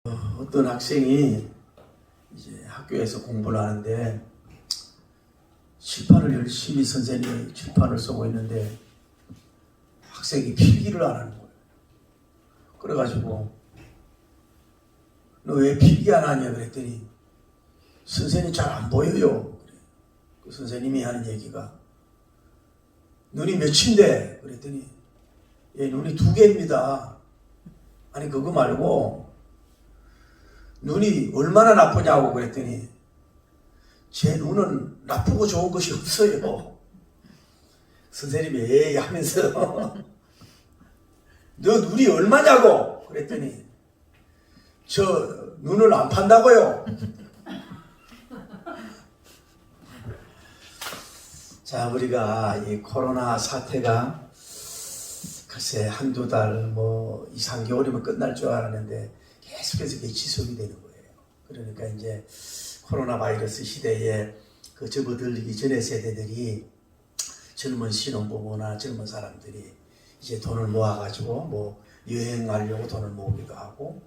어떤 학생이 이제 학교에서 공부를 하는데 칠판을 열심히 선생님이 칠판을 쓰고 있는데 학생이 필기를 안 하는 거예요. 그래가지고 너 왜 필기 안 하냐 그랬더니 선생님 잘 안 보여요. 그 선생님이 하는 얘기가 눈이 몇인데 그랬더니 얘 눈이 2개입니다. 아니 그거 말고 눈이 얼마나 나쁘냐고 그랬더니 제 눈은 나쁘고 좋은 것이 없어요. 선생님이 에이 하면서 너 눈이 얼마냐고 그랬더니 저 눈을 안 판다고요. 자, 우리가 이 코로나 사태가 글쎄 한두 달 뭐 2, 3개월이면 끝날 줄 알았는데 계속해서 이게 지속이 되는 거예요. 그러니까 이제 코로나 바이러스 시대에 그 접어들기 전의 세대들이 젊은 신혼부부나 젊은 사람들이 이제 돈을 모아가지고 뭐 여행 가려고 돈을 모으기도 하고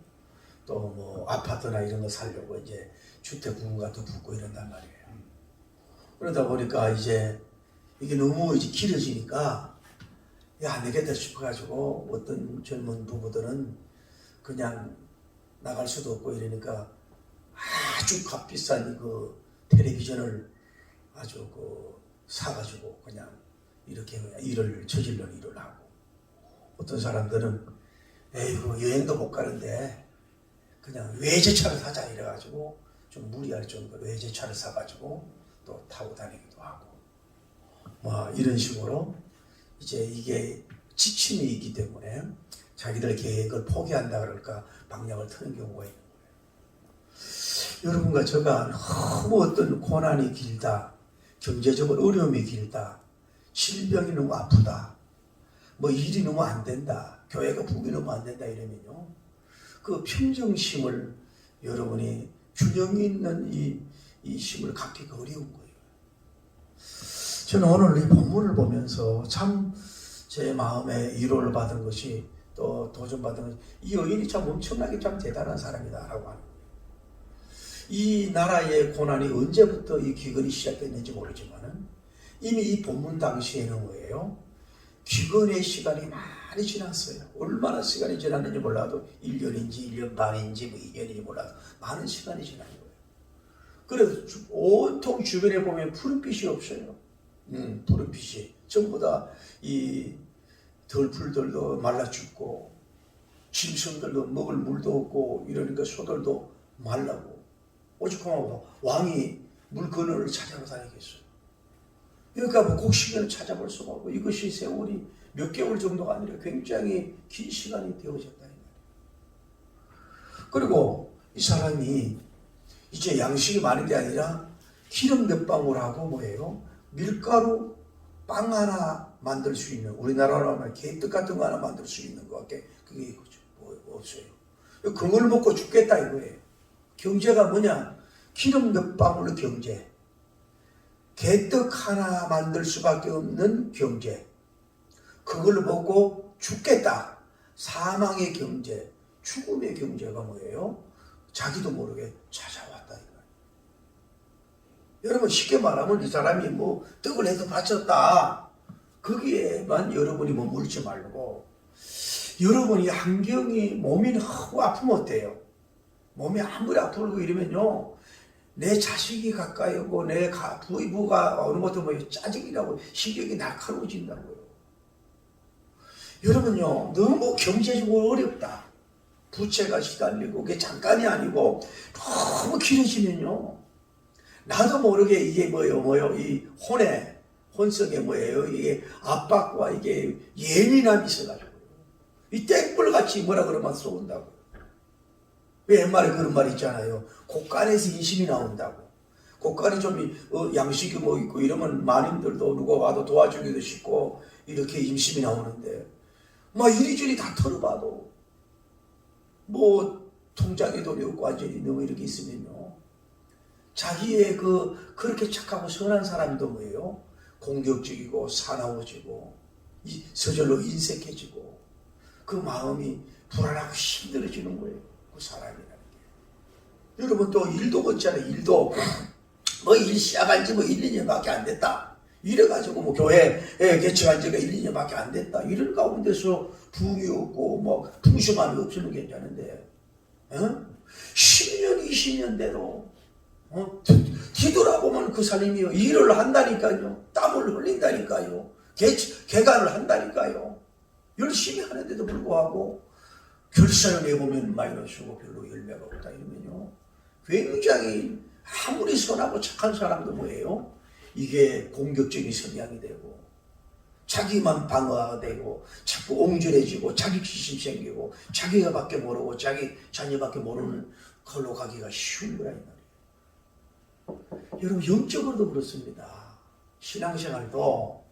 또 뭐 아파트나 이런 거 살려고 이제 주택 부분 같은 거 붓고 이런단 말이에요. 그러다 보니까 이제 이게 너무 이제 길어지니까 야, 안 되겠다 싶어가지고 어떤 젊은 부부들은 그냥 나갈 수도 없고 이러니까 아주 값비싼 그 텔레비전을 아주 그 사가지고 그냥 이렇게 그냥 일을 저질러 일을 하고 어떤 사람들은 에이구 여행도 못 가는데 그냥 외제차를 사자 이래가지고 좀 무리할 정도로 외제차를 사가지고 또 타고 다니기도 하고 뭐 이런 식으로 이제 이게 지침이 있기 때문에 자기들 계획을 포기한다 그럴까 방향을 트는 경우가 있는 거예요. 여러분과 저가 너무 어떤 고난이 길다, 경제적으로 어려움이 길다, 질병이 너무 아프다, 뭐 일이 너무 안 된다, 교회가 부귀 너무 안 된다 이러면요. 그 평정심을 여러분이 균형 있는 이 심을 갖기가 어려운 거예요. 저는 오늘 이 본문을 보면서 참 제 마음에 위로를 받은 것이 또 도전받은 것이 이 여인이 참 엄청나게 참 대단한 사람이다라고 하는 거예요. 이 나라의 고난이 언제부터 이 기근이 시작됐는지 모르지만은 이미 이 본문 당시에는 뭐예요? 기근의 시간이 많이 지났어요. 얼마나 시간이 지났는지 몰라도 1년인지 1년 반인지 뭐 2년인지 몰라도 많은 시간이 지난 거예요. 그래서 온통 주변에 보면 푸른빛이 없어요. 푸른빛이 전부 다 이 덜풀들도 말라 죽고 짐승들도 먹을 물도 없고 이러니까 소들도 말라고 오죽하면 왕이 물 그늘을 찾아가 다니겠어요. 그러니까 뭐 곡식을 찾아볼 수가 없고 이것이 세월이 몇 개월 정도가 아니라 굉장히 긴 시간이 되어졌다. 그리고 이 사람이 이제 양식이 많은 게 아니라 기름 몇 방울하고 뭐예요? 밀가루 빵 하나 만들 수 있는 우리나라로 하면 개떡 같은 거 하나 만들 수 있는 것밖에 그게 없어요. 그걸 먹고 죽겠다 이거예요. 경제가 뭐냐? 기름 몇 방울의 경제. 개떡 하나 만들 수밖에 없는 경제. 그걸 먹고 죽겠다. 사망의 경제, 죽음의 경제가 뭐예요? 자기도 모르게 찾아왔다. 여러분 쉽게 말하면 이 사람이 뭐 떡을 해서 바쳤다. 거기에만 여러분이 머물지 말고 여러분이 환경이 몸이 너무 아프면 어때요? 몸이 아무리 아프고 이러면요. 내 자식이 가까이 오고 내 부부가 어느 것도 뭐 짜증이라고 신경이 날카로워진다고요. 여러분요. 너무 경제적으로 어렵다. 부채가 시달리고 그게 잠깐이 아니고 너무 길어지면요. 나도 모르게 이게 뭐요? 이 혼성에 뭐예요? 이게 압박과 이게 예민함이 있어가지고. 이 땡불같이 뭐라 그러면 쏘는다고. 왜 옛말에 그런 말 있잖아요. 곳간에서 인심이 나온다고. 곳간에 좀 양식이 뭐 있고 이러면 마님들도 누가 와도 도와주기도 쉽고 이렇게 인심이 나오는데 막 이리저리 다 털어봐도 뭐 통장에 돈이 없고 완전히 너무 이렇게 있으면요. 자기의 그렇게 착하고 선한 사람도 뭐예요? 공격적이고 사나워지고 서절로 인색해지고 그 마음이 불안하고 힘들어지는 거예요. 그 사람이라는 게. 여러분 또 일도 없잖아요. 일도 없고 뭐 일 시작한 지 뭐 1, 2년밖에 안 됐다. 이래가지고 뭐 교회 개척한 지가 1, 2년밖에 안 됐다. 이런 가운데서 부흥이 없고 뭐 풍성함이 없으면 괜찮은데 10년, 20년 대로 뒤돌아보면 그 사람이요 일을 한다니까요. 땀을 흘린다니까요. 개간을 한다니까요. 열심히 하는데도 불구하고 결산을 내보면 마이너스고 별로 열매가 없다 이러면요. 굉장히 아무리 선하고 착한 사람도 뭐예요? 이게 공격적인 성향이 되고 자기만 방어되고 자꾸 옹졸해지고 자격지심 생기고 자기가 밖에 모르고 자기 자녀밖에 모르는 걸로 가기가 쉬운 거라 이 말이에요. 여러분 영적으로도 그렇습니다. 신앙생활도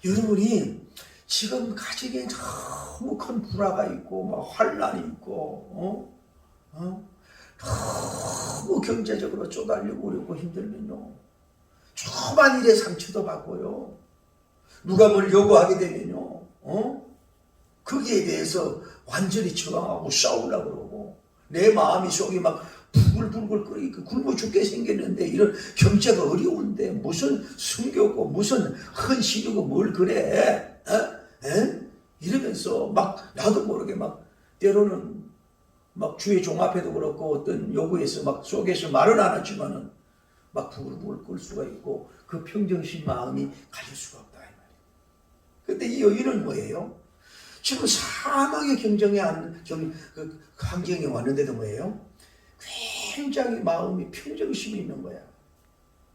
여러분이 지금 가지기에 너무 큰 불화가 있고 막 환란이 있고 너무 경제적으로 쪼달리고 어렵고 힘들면요 조그만 일에 상처도 받고요 누가 뭘 요구하게 되면요 거기에 대해서 완전히 저항하고 싸우려고 그러고 내 마음이 속이 막 부글부글 끓이고 굶어 죽게 생겼는데 이런 경제가 어려운데 무슨 숨겼고 무슨 헌신이고 뭘 그래 이러면서 막 나도 모르게 막 때로는 막 주의 종합에도 그렇고 어떤 요구에서 막 속에서 말은 안 하지만은 막 부글부글 끓을 수가 있고 그 평정심 마음이 가질 수가 없다 이 말이에요. 근데 이 여인은 뭐예요? 지금 사망의 그 환경에 왔는데도 뭐예요? 굉장히 마음이 평정심이 있는 거야.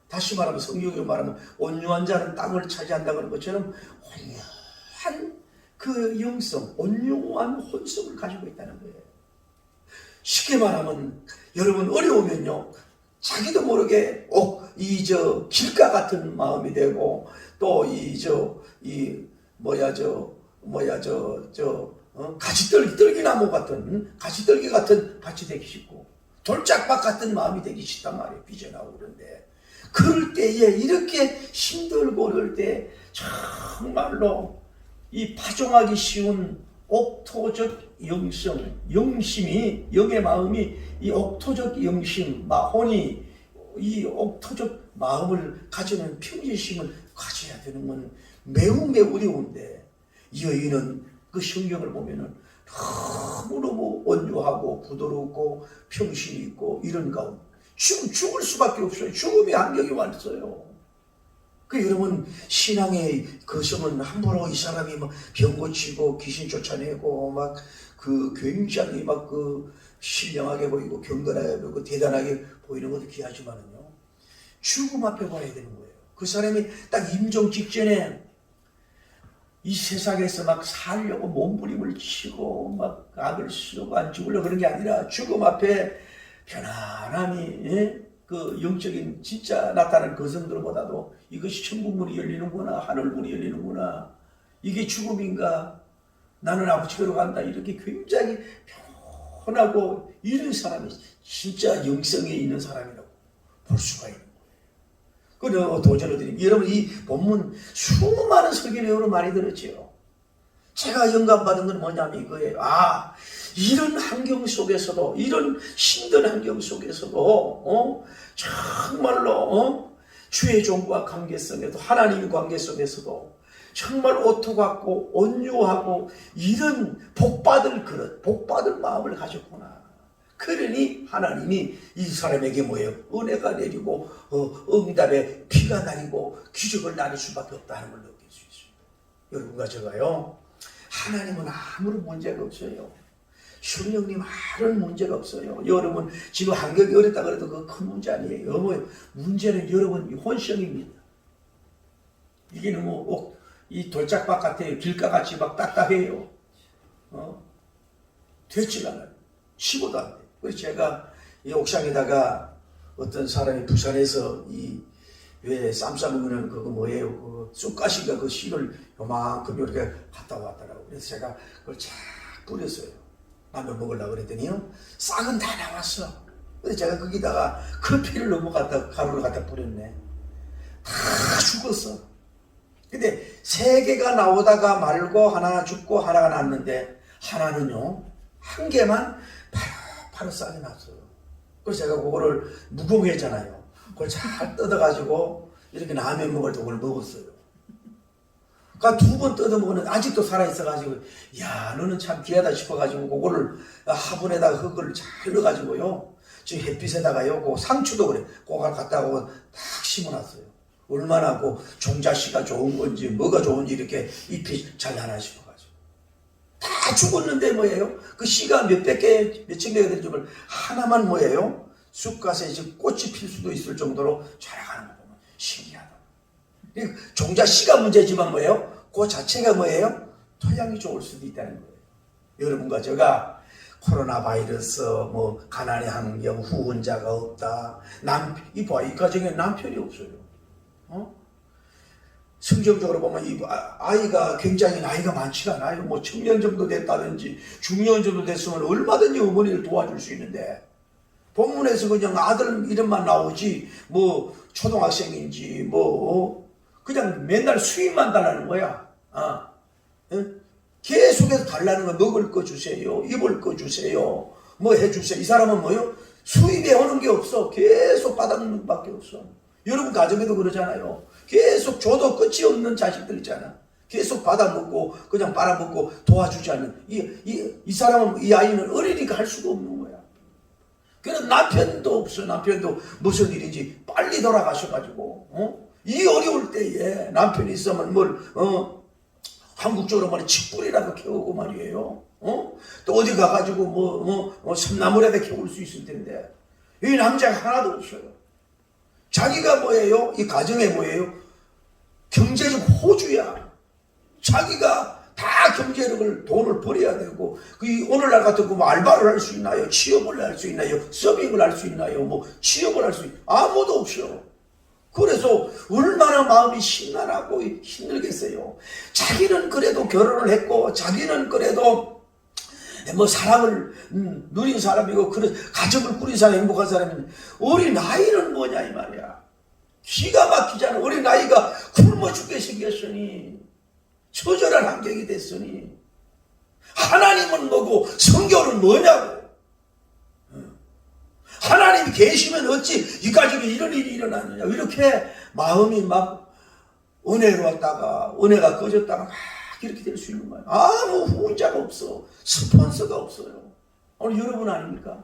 다시 말하면 성경으로 말하면 온유한 자는 땅을 차지한다는 것처럼 온유한 그 영성, 온유한 혼성을 가지고 있다는 거예요. 쉽게 말하면 여러분 어려우면요 자기도 모르게 길가 같은 마음이 되고 또 가지떨기나무 같은 가지떨기 같은 밭이 되기 쉽고 돌짝밭 같은 마음이 되기 쉽단 말이에요. 삐져나오고 그런데 그럴 때에 이렇게 힘들고 그럴 때 정말로 이 파종하기 쉬운 옥토적 영심이 영의 마음이 이 옥토적 영심 마혼이 이 옥토적 마음을 가지는 평지심을 가져야 되는 건 매우 어려운데 이 여인은 그 성경을 보면은 너무너무 온유하고 부드럽고 평신이 있고 이런 가운데 죽을 수밖에 없어요. 죽음의 안경이 왔어요. 여러분 신앙의 거성은 함부로 이 사람이 막 병 고치고 귀신 쫓아내고 막 굉장히 막 신령하게 보이고 경건하게 보이고 대단하게 보이는 것도 귀하지만은요 죽음 앞에 봐야 되는 거예요. 그 사람이 딱 임종 직전에 이 세상에서 막 살려고 몸부림을 치고 막 악을 쓰고 안 죽으려고 그런 게 아니라 죽음 앞에 편안함이 그 영적인 진짜 나타나는 거성들보다도 이것이 천국문이 열리는구나 하늘문이 열리는구나 이게 죽음인가 나는 아버지께로 간다 이렇게 굉장히 편하고 이런 사람이 진짜 영성에 있는 사람이라고 볼 수가 있는 거예요. 그래서 도전을 드립니다. 여러분 이 본문 수많은 설교 내용으로 많이 들었죠. 제가 영감받은 건 뭐냐면 이거예요. 이런 환경 속에서도 이런 힘든 환경 속에서도 정말로 주의 종과 관계성에도 하나님의 관계 속에서도 정말 오토 같고 온유하고 이런 복받을 그릇 복받을 마음을 가졌구나. 그러니 하나님이 이 사람에게 뭐예요? 은혜가 내리고 응답에 피가 나리고 기적을 나릴 수밖에 없다는 걸 느낄 수 있습니다. 여러분과 제가요 하나님은 아무런 문제가 없어요. 성령님 아무런 문제가 없어요. 여러분 지금 환경이 어렵다 그래도 그 큰 문제 아니에요. 문제는 여러분 혼성입니다. 이게 너무 이 돌짝밭 같아요. 길가같이 막 딱딱해요. 되지가 않아요. 치고도 안 돼요. 그래서 제가 이 옥상에다가 어떤 사람이 부산에서 왜 쌈 싸먹는 그거 뭐예요? 그 쑥가시가 그 씨를 요만큼 이렇게 갖다 왔더라고요. 그래서 제가 그걸 쫙 뿌렸어요. 라면 먹으려고 그랬더니요. 싹은 다 나왔어. 그래서 제가 거기다가 커피를 너무 가루를 갖다 뿌렸네. 다 죽었어. 근데 3개가 나오다가 말고 하나 죽고 하나가 났는데 하나는요. 1개만 바로 싹이 났어요. 그래서 제가 그거를 무공했잖아요. 그걸 잘 뜯어가지고 이렇게 라면 먹을 때 그걸 먹었어요. 그러니까 2번 뜯어 먹었는데 아직도 살아있어가지고, 야, 너는 참 귀하다 싶어가지고 그거를 화분에다가 그걸 잘 넣어가지고요. 지금 햇빛에다가요, 그 상추도 그래. 그걸 갖다가 딱 심어놨어요. 얼마나 그 종자씨가 좋은 건지 뭐가 좋은지 이렇게 잎이 잘 나나 싶어가지고. 다 죽었는데 뭐예요? 그 씨가 몇백 개, 몇천 개가 되는 줄 하나만 뭐예요? 쑥갓에 지금 꽃이 필 수도 있을 정도로 자라가는 거 보면 신기하다. 종자 씨가 문제지만 뭐예요? 그 자체가 뭐예요? 토양이 좋을 수도 있다는 거예요. 여러분과 제가 코로나 바이러스, 뭐 가난의 환경, 후원자가 없다. 이 가정에 남편이 없어요. 성경적으로 보면 이 아이가 굉장히 나이가 많지가 않아요. 뭐 청년 정도 됐다든지 중년 정도 됐으면 얼마든지 어머니를 도와줄 수 있는데, 본문에서 그냥 아들 이름만 나오지 뭐 초등학생인지 뭐 그냥 맨날 수입만 달라는 거야. 계속해서 달라는 거. 먹을 거 주세요, 입을 거 주세요, 뭐 해주세요. 이 사람은 뭐요? 수입에 오는 게 없어. 계속 받아먹는 것밖에 없어. 여러분 가정에도 그러잖아요. 계속 줘도 끝이 없는 자식들 있잖아. 계속 받아먹고 그냥 빨아먹고 도와주지 않는 이 사람은, 이 아이는 어리니까 할 수가 없는 거야. 그래서 남편도 없어. 남편도 무슨 일인지 빨리 돌아가셔가지고 이 어려울 때에 남편이 있으면 한국적으로 말해 칡뿌리라도 캐오고 말이에요. 또 어디 가가지고 섬나물에다 캐올 수 있을 텐데, 이 남자가 하나도 없어요. 자기가 뭐예요? 이 가정에 뭐예요? 경제적 호주야. 자기가 다 경제력을, 돈을 벌여야 되고, 오늘날 같은 거 알바를 할 수 있나요? 취업을 할 수 있나요? 서빙을 할 수 있나요? 뭐 취업을 할 수 있나요? 아무도 없어요. 그래서 얼마나 마음이 심란하고 힘들겠어요. 자기는 그래도 결혼을 했고, 자기는 그래도 뭐 사랑을 누린 사람이고, 그런 가정을 꾸린 사람, 행복한 사람인데, 어린 나이는 뭐냐 이 말이야. 기가 막히잖아. 어린 나이가 굶어 죽게 생겼으니, 처절한 환경이 됐으니, 하나님은 뭐고 성경은 뭐냐고. 하나님이 계시면 어찌 이 가정에 이런 일이 일어나느냐. 이렇게 마음이 막 은혜로웠다가 은혜가 꺼졌다가 막 이렇게 될 수 있는 거예요. 아무 후원자가 없어. 스폰서가 없어요. 오늘 여러분 아닙니까?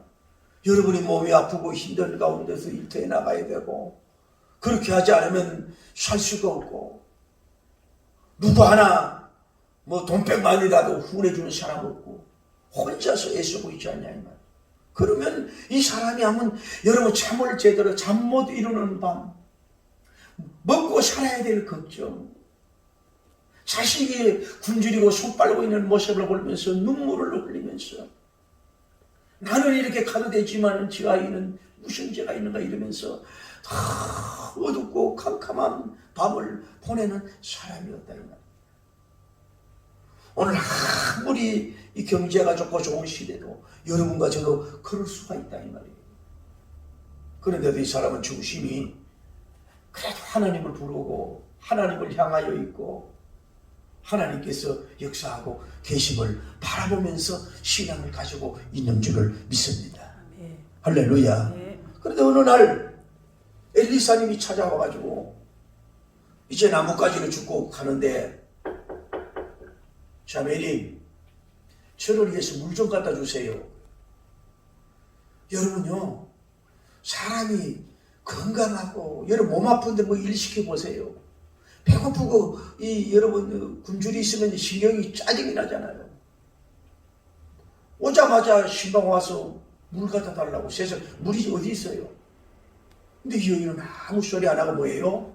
여러분이 몸이 아프고 힘든 가운데서 일터에 나가야 되고, 그렇게 하지 않으면 살 수가 없고, 누구 하나 뭐 돈백만이라도 후원해주는 사람 없고 혼자서 애쓰고 있지 않냐 이 말. 그러면 이 사람이 하면, 여러분 잠을 제대로 잠 못 이루는 밤, 먹고 살아야 될 걱정, 자식이 굶주리고 손 빨고 있는 모습을 보면서 눈물을 흘리면서, 나는 이렇게 가도 되지만 저 아이는 무슨 죄가 있는가 이러면서 다 어둡고 캄캄한 밤을 보내는 사람이었다 이 말. 오늘 아무리 이 경제가 좋고 좋은 시대도 여러분과 저도 그럴 수가 있다 이 말이에요. 그런데도 이 사람은 중심이 그래도 하나님을 부르고 하나님을 향하여 있고, 하나님께서 역사하고 계심을 바라보면서 신앙을 가지고 있는 줄을 믿습니다. 네. 할렐루야. 네. 그런데 어느 날 엘리사님이 찾아와가지고, 이제 나뭇가지를 줍고 가는데, 자매님, 저를 위해서 물 좀 갖다 주세요. 여러분요, 사람이 건강하고, 여러분 몸 아픈데 뭐 일 시켜보세요. 배고프고, 여러분 굶주리 있으면 신경이 짜증이 나잖아요. 오자마자 신방 와서 물 갖다 달라고. 세상 물이 어디 있어요? 근데 이 여인은 아무 소리 안 하고 뭐예요?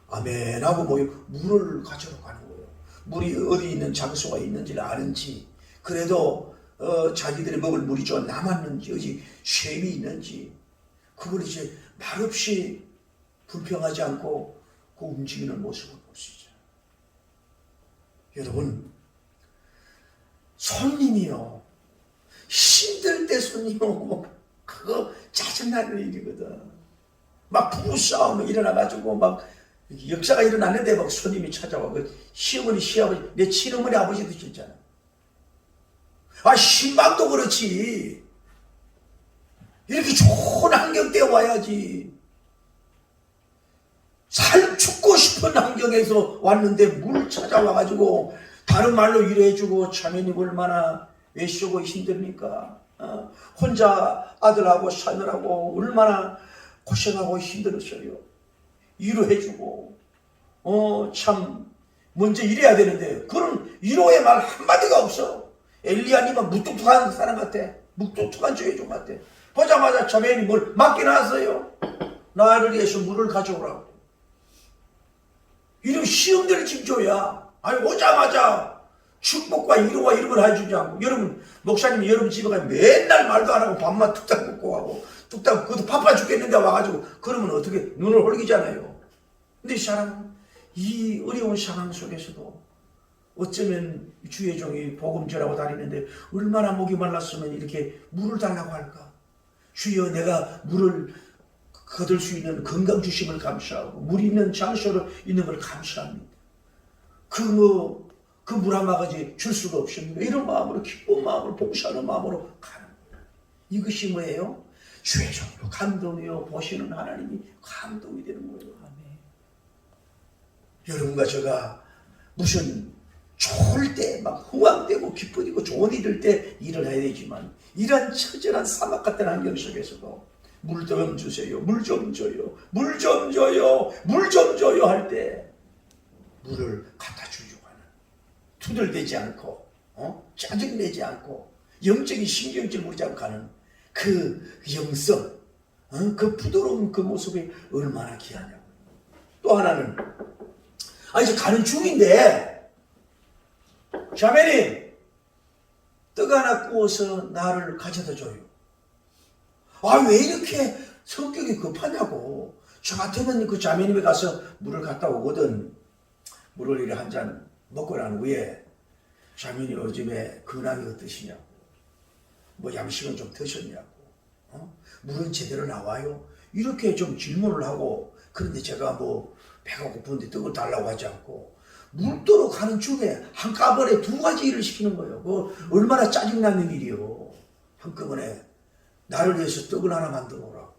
아멘 하고 뭐예요? 물을 가져러 가는 거예요. 물이 어디 있는 장소가 있는지를 아는지, 그래도 자기들이 먹을 물이 좀 남았는지, 어디 쉼이 있는지, 그걸 이제 말없이 불평하지 않고 그 움직이는 모습을 볼 수 있잖아요. 여러분, 손님이요, 힘들 때 손님 오고 그거 짜증나는 일이거든. 막 부부싸움이 일어나가지고 막 역사가 일어났는데 막 손님이 찾아와. 시어머니, 시아버지, 내 친어머니 아버지도 진짜나. 신방도 그렇지. 이렇게 좋은 환경 때 와야지. 죽고 싶은 환경에서 왔는데 물 찾아와가지고 다른 말로 일해주고 자매님 얼마나 애쓰고 힘듭니까? 혼자 아들하고 사느라고 얼마나 고생하고 힘들었어요. 위로해주고 참 먼저 일해야 되는데 그런 위로의 말 한마디가 없어. 엘리야님은 무뚝뚝한 사람 같아. 무뚝뚝한 죄종 같아. 보자마자 자매님이 뭘 맡겨놨어요. 나를 위해서 물을 가져오라고. 이런 시험들을 지금 줘야. 아니 오자마자 축복과 위로와 이런 걸 해주지 않고. 여러분 목사님이 여러분 집에 가면 맨날 말도 안 하고 밥만 뚝딱 먹고 하고 뚝딱 그것도 바빠 죽겠는데 와가지고 그러면 어떻게 눈을 홀기잖아요. 근데 이 사람은 이 어려운 상황 속에서도 어쩌면 주의 종이 복음 전하고 다니는데 얼마나 목이 말랐으면 이렇게 물을 달라고 할까. 주여 내가 물을 거둘 수 있는 건강 주심을 감사하고 물 있는 장소로 있는 걸 감사합니다. 그 물 한 바가지 줄 수가 없습니다. 이런 마음으로 기쁜 마음으로 봉사하는 마음으로 가는 거예요. 이것이 뭐예요? 주의 종으로 감동이요 보시는 하나님이 감동이 되는 거예요. 아멘. 여러분과 제가 무슨 좋을 때 막 흥황되고 기쁘고 좋은 일일 때 일을 해야 되지만 이런 처절한 사막 같은 환경 속에서도 물 좀 주세요. 물 좀 줘요. 물 좀 줘요. 물 좀 줘요 할 때 물을 갖다 주려고 하는 투덜대지 않고 짜증내지 않고 영적인 신경질 부리지 않고 가는 그 영성 그 부드러운 그 모습이 얼마나 귀하냐고. 또 하나는 이제 가는 중인데 자매님 떡 하나 구워서 나를 가져다 줘요. 왜 이렇게 성격이 급하냐고. 저 같으면 그 자매님에 가서 물을 갖다 오거든. 물을 이렇게 한 잔 먹고 난 후에 자매님 요즘에 근황이 어떠시냐고. 뭐 양식은 좀 드셨냐고. 물은 제대로 나와요? 이렇게 좀 질문을 하고 그런데 제가 뭐 배가 고픈데 떡을 달라고 하지 않고 물도로 가는 중에 한꺼번에 두 가지 일을 시키는 거예요. 그 얼마나 짜증나는 일이요. 한꺼번에 나를 위해서 떡을 하나 만들어 오라고.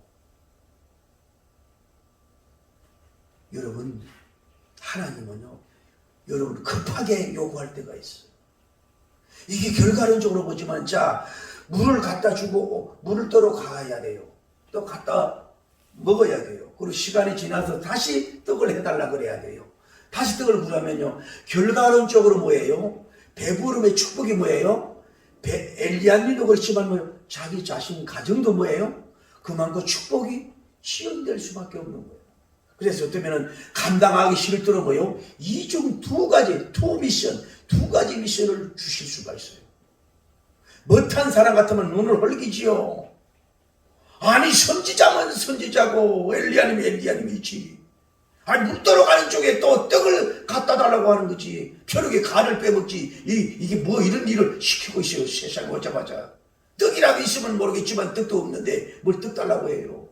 여러분 하나님은요 여러분 급하게 요구할 때가 있어요. 이게 결과론적으로 보지만 자 물을 갖다 주고 물을 떠러 가야 돼요. 또 갖다 먹어야 돼요. 그리고 시간이 지나서 다시 떡을 해달라 그래야 돼요. 다시 떡을 구하면요 결과론적으로 뭐예요? 배부름의 축복이 뭐예요? 엘리야님도 그렇지만 뭐예요? 자기 자신 가정도 뭐예요? 그만큼 축복이 시험될 수밖에 없는 거예요. 그래서 어쩌면 감당하기 싫을 뭐요? 이중 두 가지 두 가지 미션을 주실 수가 있어요. 못한 사람 같으면 눈을 흘기지요. 아니 선지자면 선지자고 엘리야님이지. 아니 물 떠러가는 쪽에 또 떡을 갖다 달라고 하는 거지. 벼룩에 간을 빼먹지. 이게 뭐 이런 일을 시키고 있어요. 세상에 오자마자. 떡이라도 있으면 모르겠지만 떡도 없는데 뭘 떡 달라고 해요.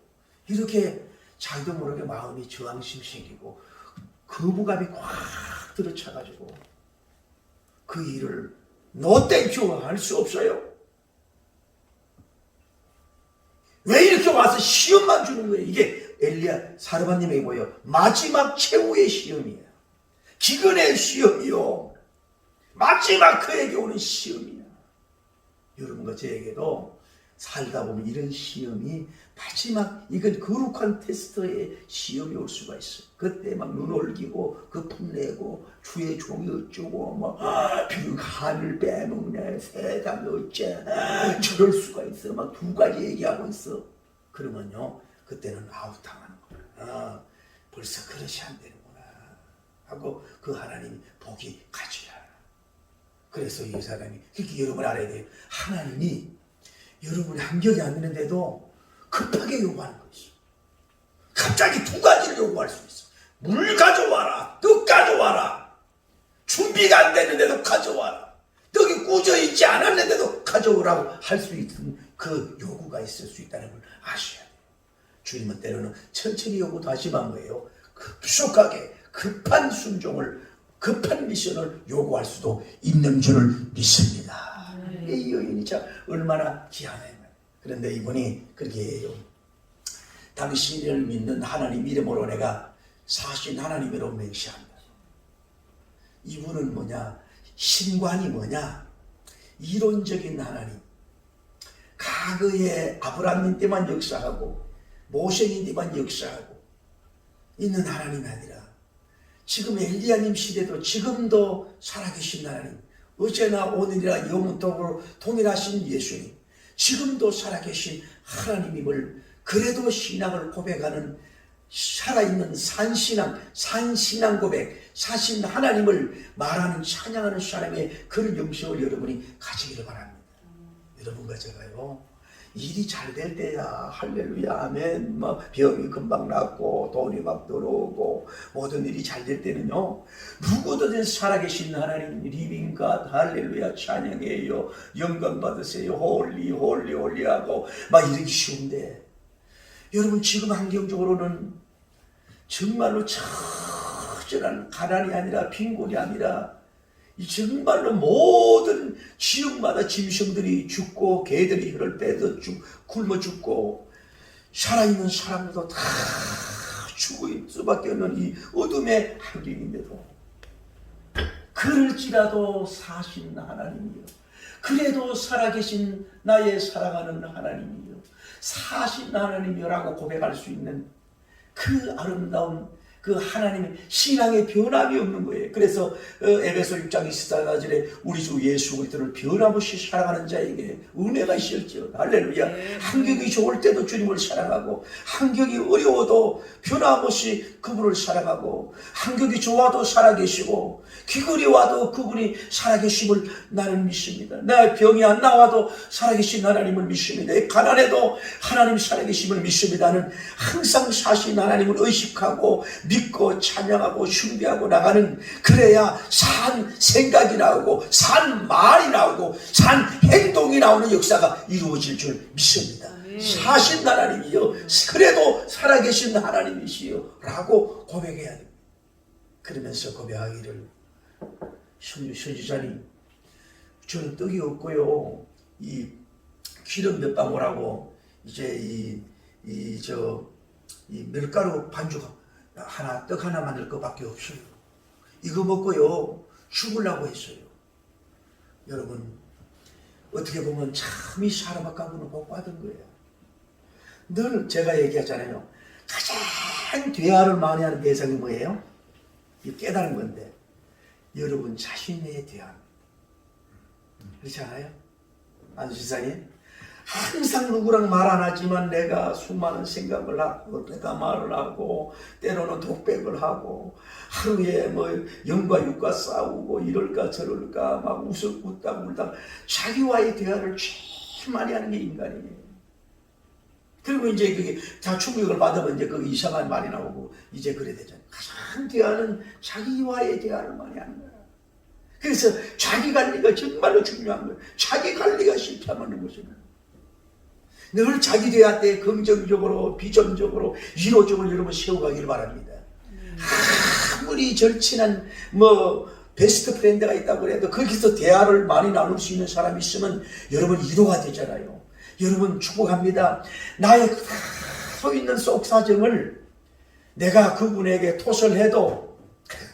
이렇게 자기도 모르게 마음이 저항심 생기고 거부감이 꽉 들어차가지고 그 일을 노 땡큐 할 수 없어요. 왜 이렇게 와서 시험만 주는 거예요? 이게 엘리야 사르밧님에게 뭐예요? 마지막 최후의 시험이에요. 기근의 시험이요. 마지막 그에게 오는 시험이야. 여러분과 저에게도 살다 보면 이런 시험이 마지막 이건 거룩한 테스트의 시험이 올 수가 있어요. 그때 막 눈 올기고 거품 내고 주의 종이 어쩌고 막 간을 빼먹네 세상에 어째 저럴 수가 있어 막 두 가지 얘기하고 있어. 그러면요 그때는 아웃당하는 거야. 벌써 그릇이 안 되는구나 하고 그 하나님이 복이 가지라. 그래서 이 사람이 그렇게 여러분 알아야 돼요. 하나님이 여러분이 한격이 안 되는데도 급하게 요구하는 거 있어. 갑자기 두 가지를 요구할 수 있어. 물 가져와라. 떡 가져와라. 준비가 안 됐는데도 가져와라. 떡이 꾸져 있지 않았는데도 가져오라고 할 수 있는 그 요구가 있을 수 있다는 걸 아셔야 돼요. 주님은 때로는 천천히 요구도 하지만 뭐예요? 급속하게 급한 순종을 급한 미션을 요구할 수도 있는 줄을 믿습니다. 이 여인이 참 얼마나 귀하네. 그런데 이분이 그렇게 해요. 당신을 믿는 하나님 이름으로 내가 사신 하나님으로 맹세한다. 이분은 뭐냐? 신관이 뭐냐? 이론적인 하나님. 과거에 아브라함님 때만 역사하고 모세님 때만 역사하고 있는 하나님이 아니라 지금 엘리야님 시대도 지금도 살아계신 하나님, 어제나 오늘이나 영원토록 동일하신 예수님, 지금도 살아계신 하나님임을 그래도 신앙을 고백하는 살아있는 산신앙 고백, 사신 하나님을 말하는 찬양하는 사람의 그런 영성을 여러분이 가지기를 바랍니다. 여러분과 제가요, 일이 잘 될 때야 할렐루야 아멘 막 병이 금방 낫고 돈이 막 들어오고 모든 일이 잘 될 때는요, 누구든 살아계신 하나님 리빙갓 할렐루야 찬양해요, 영광 받으세요, 홀리 홀리 홀리 하고 막 이러기 쉬운데, 여러분 지금 환경적으로는 정말로 처절한 가난이 아니라 빈곤이 아니라 정말로 모든 지역마다 짐승들이 죽고 개들이 혀를 빼서 굶어 죽고 살아있는 사람들도 다 죽을 수밖에 없는 이 어둠의 환경인데도 그럴지라도 사신 하나님이요, 그래도 살아계신 나의 사랑하는 하나님이요, 사신 하나님이라고 고백할 수 있는 그 아름다운 그 하나님의 신앙의 변함이 없는 거예요. 그래서 에베소 6장 24절에 우리 주 예수 그리스도를 변함없이 사랑하는 자에게 은혜가 있을지어 할렐루야. 환경이 좋을 때도 주님을 사랑하고, 환경이 어려워도 변함없이 그분을 사랑하고, 환경이 좋아도 살아계시고, 귀걸이 와도 그분이 살아계심을 나는 믿습니다. 내 병이 안 나와도 살아계신 하나님을 믿습니다. 가난해도 하나님 살아계심을 믿습니다. 나는 항상 사신 하나님을 의식하고 믿고 찬양하고 숭배하고 나가는, 그래야 산 생각이 나오고 산 말이 나오고 산 행동이 나오는 역사가 이루어질 줄 믿습니다. 사신 하나님이요, 그래도 살아계신 하나님이시요 라고 고백해야 됩니다. 그러면서 고백하기를, 선지자님 저는 떡이 없고요, 이 기름 몇 방울하고 이제 이 밀가루 반죽 하나, 떡 하나 만들 것밖에 없어요. 이거 먹고요 죽으려고 했어요. 여러분 어떻게 보면 참 이 사람하고는 복 받은 거예요. 늘 제가 얘기하잖아요. 가장 대화를 많이 하는 대상이 뭐예요? 이 깨달은 건데, 여러분 자신의 대화입니다. 그렇지 않아요? 안수사님? 항상 누구랑 말 안 하지만 내가 수많은 생각을 하고, 내가 말을 하고, 때로는 독백을 하고, 하루에 뭐 영과 육과 싸우고, 이럴까 저럴까 막 웃다 울다 자기와의 대화를 제일 많이 하는 게 인간이에요. 그리고 이제 그게 다 충격을 받으면 이제 그 이상한 말이 나오고 이제 그래 되잖아요. 가장 대화는 자기와의 대화를 많이 하는 거야. 그래서 자기 관리가 정말로 중요한 거예요. 자기 관리가 실패하는 것이는 늘 자기 대화 때 긍정적으로, 비전적으로, 이로적으로 여러분 세워가길 바랍니다. 아무리 절친한 베스트 프렌드가 있다고 해도 거기서 대화를 많이 나눌 수 있는 사람이 있으면 여러분 이로가 되잖아요. 여러분 축복합니다. 나의 서 있는 속사정을 내가 그분에게 토설해도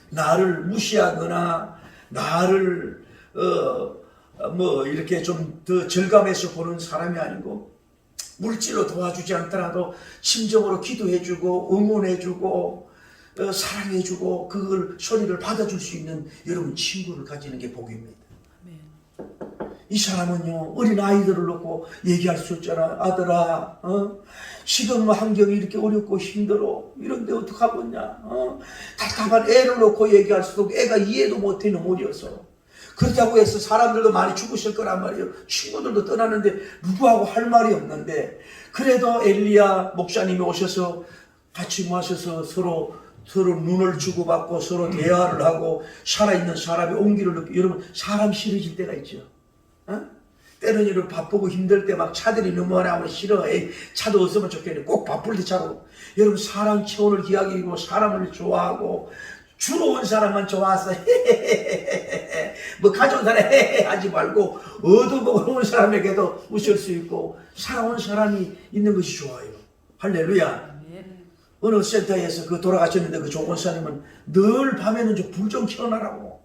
나를 무시하거나 나를 이렇게 좀 더 절감해서 보는 사람이 아니고, 물질로 도와주지 않더라도 심정으로 기도해주고 응원해주고 사랑해주고 그걸 소리를 받아줄 수 있는 여러분 친구를 가지는 게 복입니다. 이 사람은요 어린 아이들을 놓고 얘기할 수 있잖아. 아들아 지금 환경이 이렇게 어렵고 힘들어, 이런데 어떡하겠냐, 답답한 애를 놓고 얘기할 수도 애가 이해도 못하는 어려서, 그렇다고 해서 사람들도 많이 죽으실 거란 말이에요. 친구들도 떠나는데 누구하고 할 말이 없는데, 그래도 엘리야 목사님이 오셔서 같이 모셔서 서로 눈을 주고받고 서로 대화를 하고 살아있는 사람의 온기를 느끼고. 여러분 사람 싫어질 때가 있죠. 때로는 이렇게 바쁘고 힘들 때 막 차들이 너무 많이 하면 싫어. 에이, 차도 없으면 좋겠네. 꼭 바쁠 때 차고. 여러분 사람 체온을 기하기고 사람을 좋아하고 주로 온 사람만 좋아서 뭐 가져온 사람 하지 말고 얻어먹으러 온 사람에게도 웃을 수 있고 살아온 사람이 있는 것이 좋아요. 할렐루야. 어느 센터에서 그 돌아가셨는데 그 조건사님은 늘 밤에는 불 좀 켜놔라고,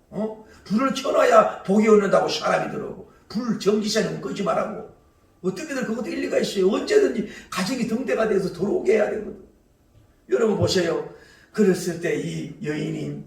불을 켜놔야 복이 오는다고 사람이더라고. 불 전기세는 끄지 말라고. 어떻게든 그것도 일리가 있어요. 언제든지 가정이 등대가 돼서 들어오게 해야 되거든. 여러분 보세요. 그랬을 때 이 여인이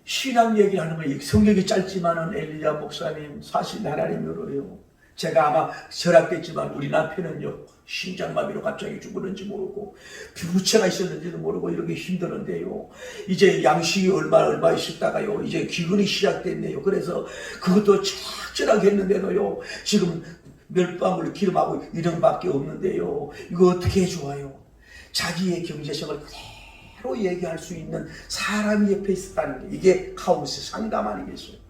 신앙 얘기를 하는 거예요. 성경이 짧지만은 엘리야 목사님 사실 하나님으로요. 제가 아마 절약됐지만 우리 남편은요 심장마비로 갑자기 죽었는지 모르고 부채가 있었는지도 모르고 이렇게 힘들었는데요. 이제 양식이 얼마 있었다가요 이제 기근이 시작됐네요. 그래서 그것도 착절하게 했는데도요 지금 멸방울 기름하고 이런밖에 없는데요. 이거 어떻게 좋아요? 자기의 경제성을 그대로 얘기할 수 있는 사람이 옆에 있었다는 게 이게 카운스 상담 아니겠어요?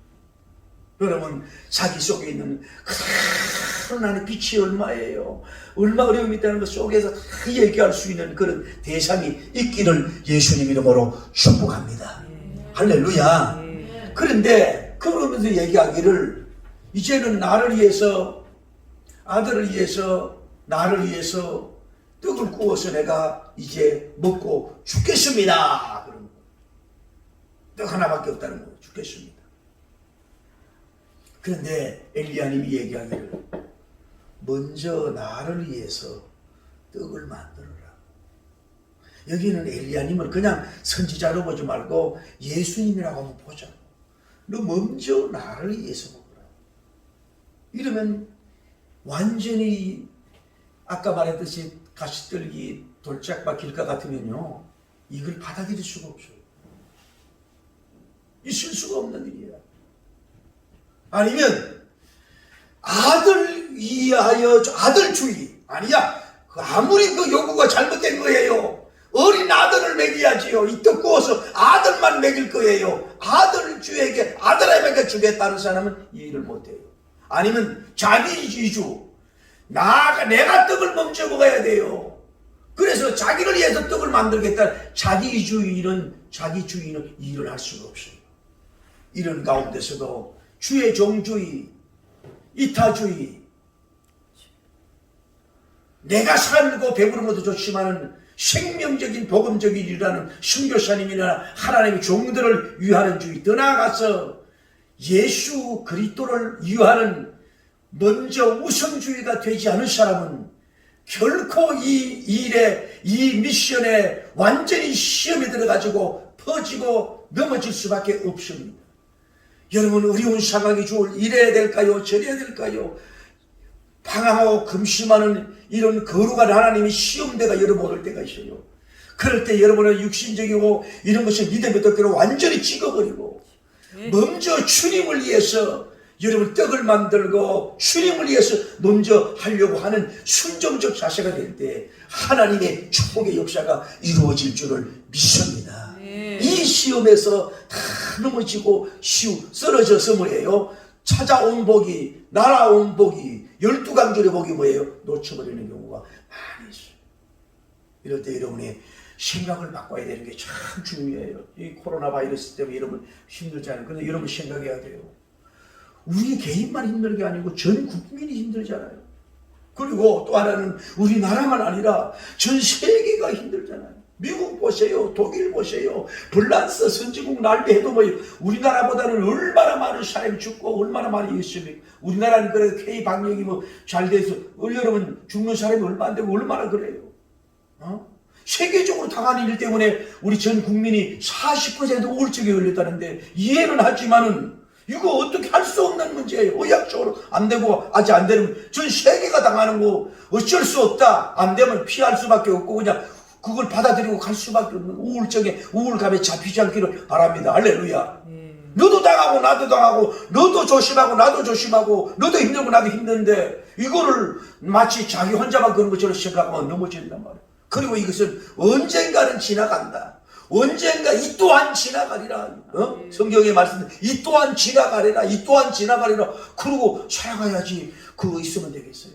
여러분 자기 속에 있는 그대로 나는 빛이 얼마예요? 얼마 어려움이 있다는 것 속에서 다 얘기할 수 있는 그런 대상이 있기를 예수님 이름으로 축복합니다. 할렐루야. 그런데 그러면서 얘기하기를 이제는 나를 위해서 아들을 위해서 나를 위해서 떡을 구워서 내가 이제 먹고 죽겠습니다. 떡 하나밖에 없다는 거예요. 죽겠습니다. 그런데 엘리야님이 얘기하기를 먼저 나를 위해서 떡을 만들어라. 여기는 엘리야님을 그냥 선지자로 보지 말고 예수님이라고 한번 보자. 너 먼저 나를 위해서 먹어라. 이러면 완전히 아까 말했듯이 가시떨기 돌짝밭 길가 같으면요 이걸 받아들일 수가 없어요. 있을 수가 없는 일이야. 아니면 아들 위하여 아들주의 아니야. 아무리 그 요구가 잘못된 거예요. 어린 아들을 먹여야지요. 이 떡 구워서 아들만 먹일 거예요. 아들주에게 아들에게 주겠다는 사람은 이해를 못해요. 아니면 자기 이주 내가 떡을 먼저 먹어야 돼요. 그래서 자기를 위해서 떡을 만들겠다. 자기주의는 일을 할 수가 없어요. 이런 가운데서도 주의 종주의, 이타주의, 내가 살고 배부른 것도 좋지만 생명적인 복음적인 일이라는 선교사님이나 하나님의 종들을 위하는 주의, 더 나아가서 예수 그리스도를 위하는 먼저 우선주의가 되지 않은 사람은 결코 이 일에 이 미션에 완전히 시험에 들어가지고 퍼지고 넘어질 수밖에 없습니다. 여러분 어려운 상황이 주올 이래야 될까요? 저래야 될까요? 방황하고 금심하는 이런 거룩한 하나님의 시험대가 여러분 오를 때가 있어요. 그럴 때 여러분은 육신적이고 이런 것을 믿음의 덕기로 완전히 찍어버리고 먼저 주님을 위해서 여러분 떡을 만들고 주님을 위해서 먼저 하려고 하는 순종적 자세가 될 때 하나님의 축복의 역사가 이루어질 줄을 믿습니다. 이 시험에서 다 넘어지고 쓰러져서 뭐예요? 찾아온 복이, 날아온 복이, 12강줄의 복이 뭐예요? 놓쳐버리는 경우가 많이 있어요. 이럴 때 여러분이 생각을 바꿔야 되는 게 참 중요해요. 이 코로나 바이러스 때문에 여러분 힘들잖아요. 그런데 여러분 생각해야 돼요. 우리 개인만 힘든 게 아니고 전 국민이 힘들잖아요. 그리고 또 하나는 우리나라만 아니라 전 세계가 힘들잖아요. 미국 보세요. 독일 보세요. 폴란드 선진국 날배해도 뭐 우리나라보다는 얼마나 많은 사람이 죽고 얼마나 많이 있습니까? 우리나라는 그래도 K 방역이 뭐 잘 돼서 여러분 죽는 사람이 얼마 안 되고 얼마나 그래요. 세계적으로 당하는 일 때문에 우리 전 국민이 40% 우울증에 걸렸다는데 이해는 하지만은 이거 어떻게 할 수 없는 문제예요. 의학적으로 안 되고 아직 안 되는 전 세계가 당하는 거 어쩔 수 없다. 안 되면 피할 수밖에 없고 그냥 그걸 받아들이고 갈 수밖에 없는 우울감에 잡히지 않기를 바랍니다. 할렐루야. 너도 당하고 나도 당하고 너도 조심하고 나도 조심하고 너도 힘들고 나도 힘든데 이거를 마치 자기 혼자만 그런 것처럼 생각하면 넘어진단 말이에요. 그리고 이것은 언젠가는 지나간다. 언젠가 이 또한 지나가리라. 성경의 말씀 이 또한 지나가리라. 이 또한 지나가리라. 그러고 살아가야지 그거 있으면 되겠어요.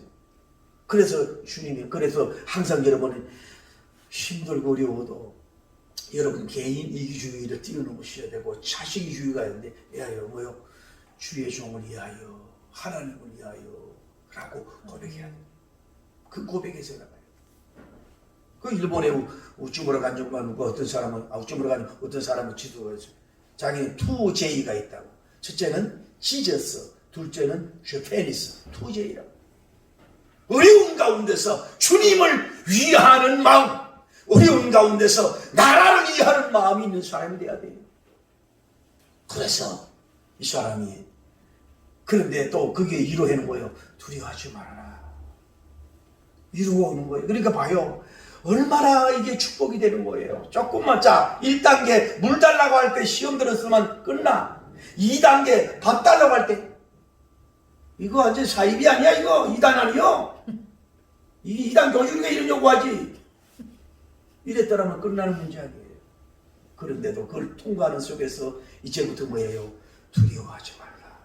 그래서 주님이 그래서 항상 여러분은 힘들고 어려워도 여러분 개인 이기주의를 뛰어넘으셔야 되고 자식이주의가 있는데 뭐요? 주의 종을 위하여 하나님을 위하여 라고 고백해야 돼요. 그 고백에서 나가요. 그 일본에 우쭈무라 간정관 어떤 사람은 우쭈무라 간 어떤 사람은 지도가 있어요. 자기는 2J가 있다고. 첫째는 지저스, 둘째는 제페니스. 2J라고. 어려운 가운데서 주님을 위하는 마음, 어려운 가운데서 나라를 위하는 마음이 있는 사람이 돼야 돼요. 그래서 이 사람이 그런데 또 그게 위로하는 거예요. 두려워하지 말아라. 위로가 오는 거예요. 그러니까 봐요. 얼마나 이게 축복이 되는 거예요. 조금만 1단계 물 달라고 할 때 시험 들었으면 끝나. 2단계 밥 달라고 할 때 이거 완전 사입이 아니야 이거. 2단 아니요. 2단 교육에 이런 요구하지. 이랬더라면 끝나는 문제 아니에요. 그런데도 그걸 통과하는 속에서 이제부터 뭐예요? 두려워하지 말라.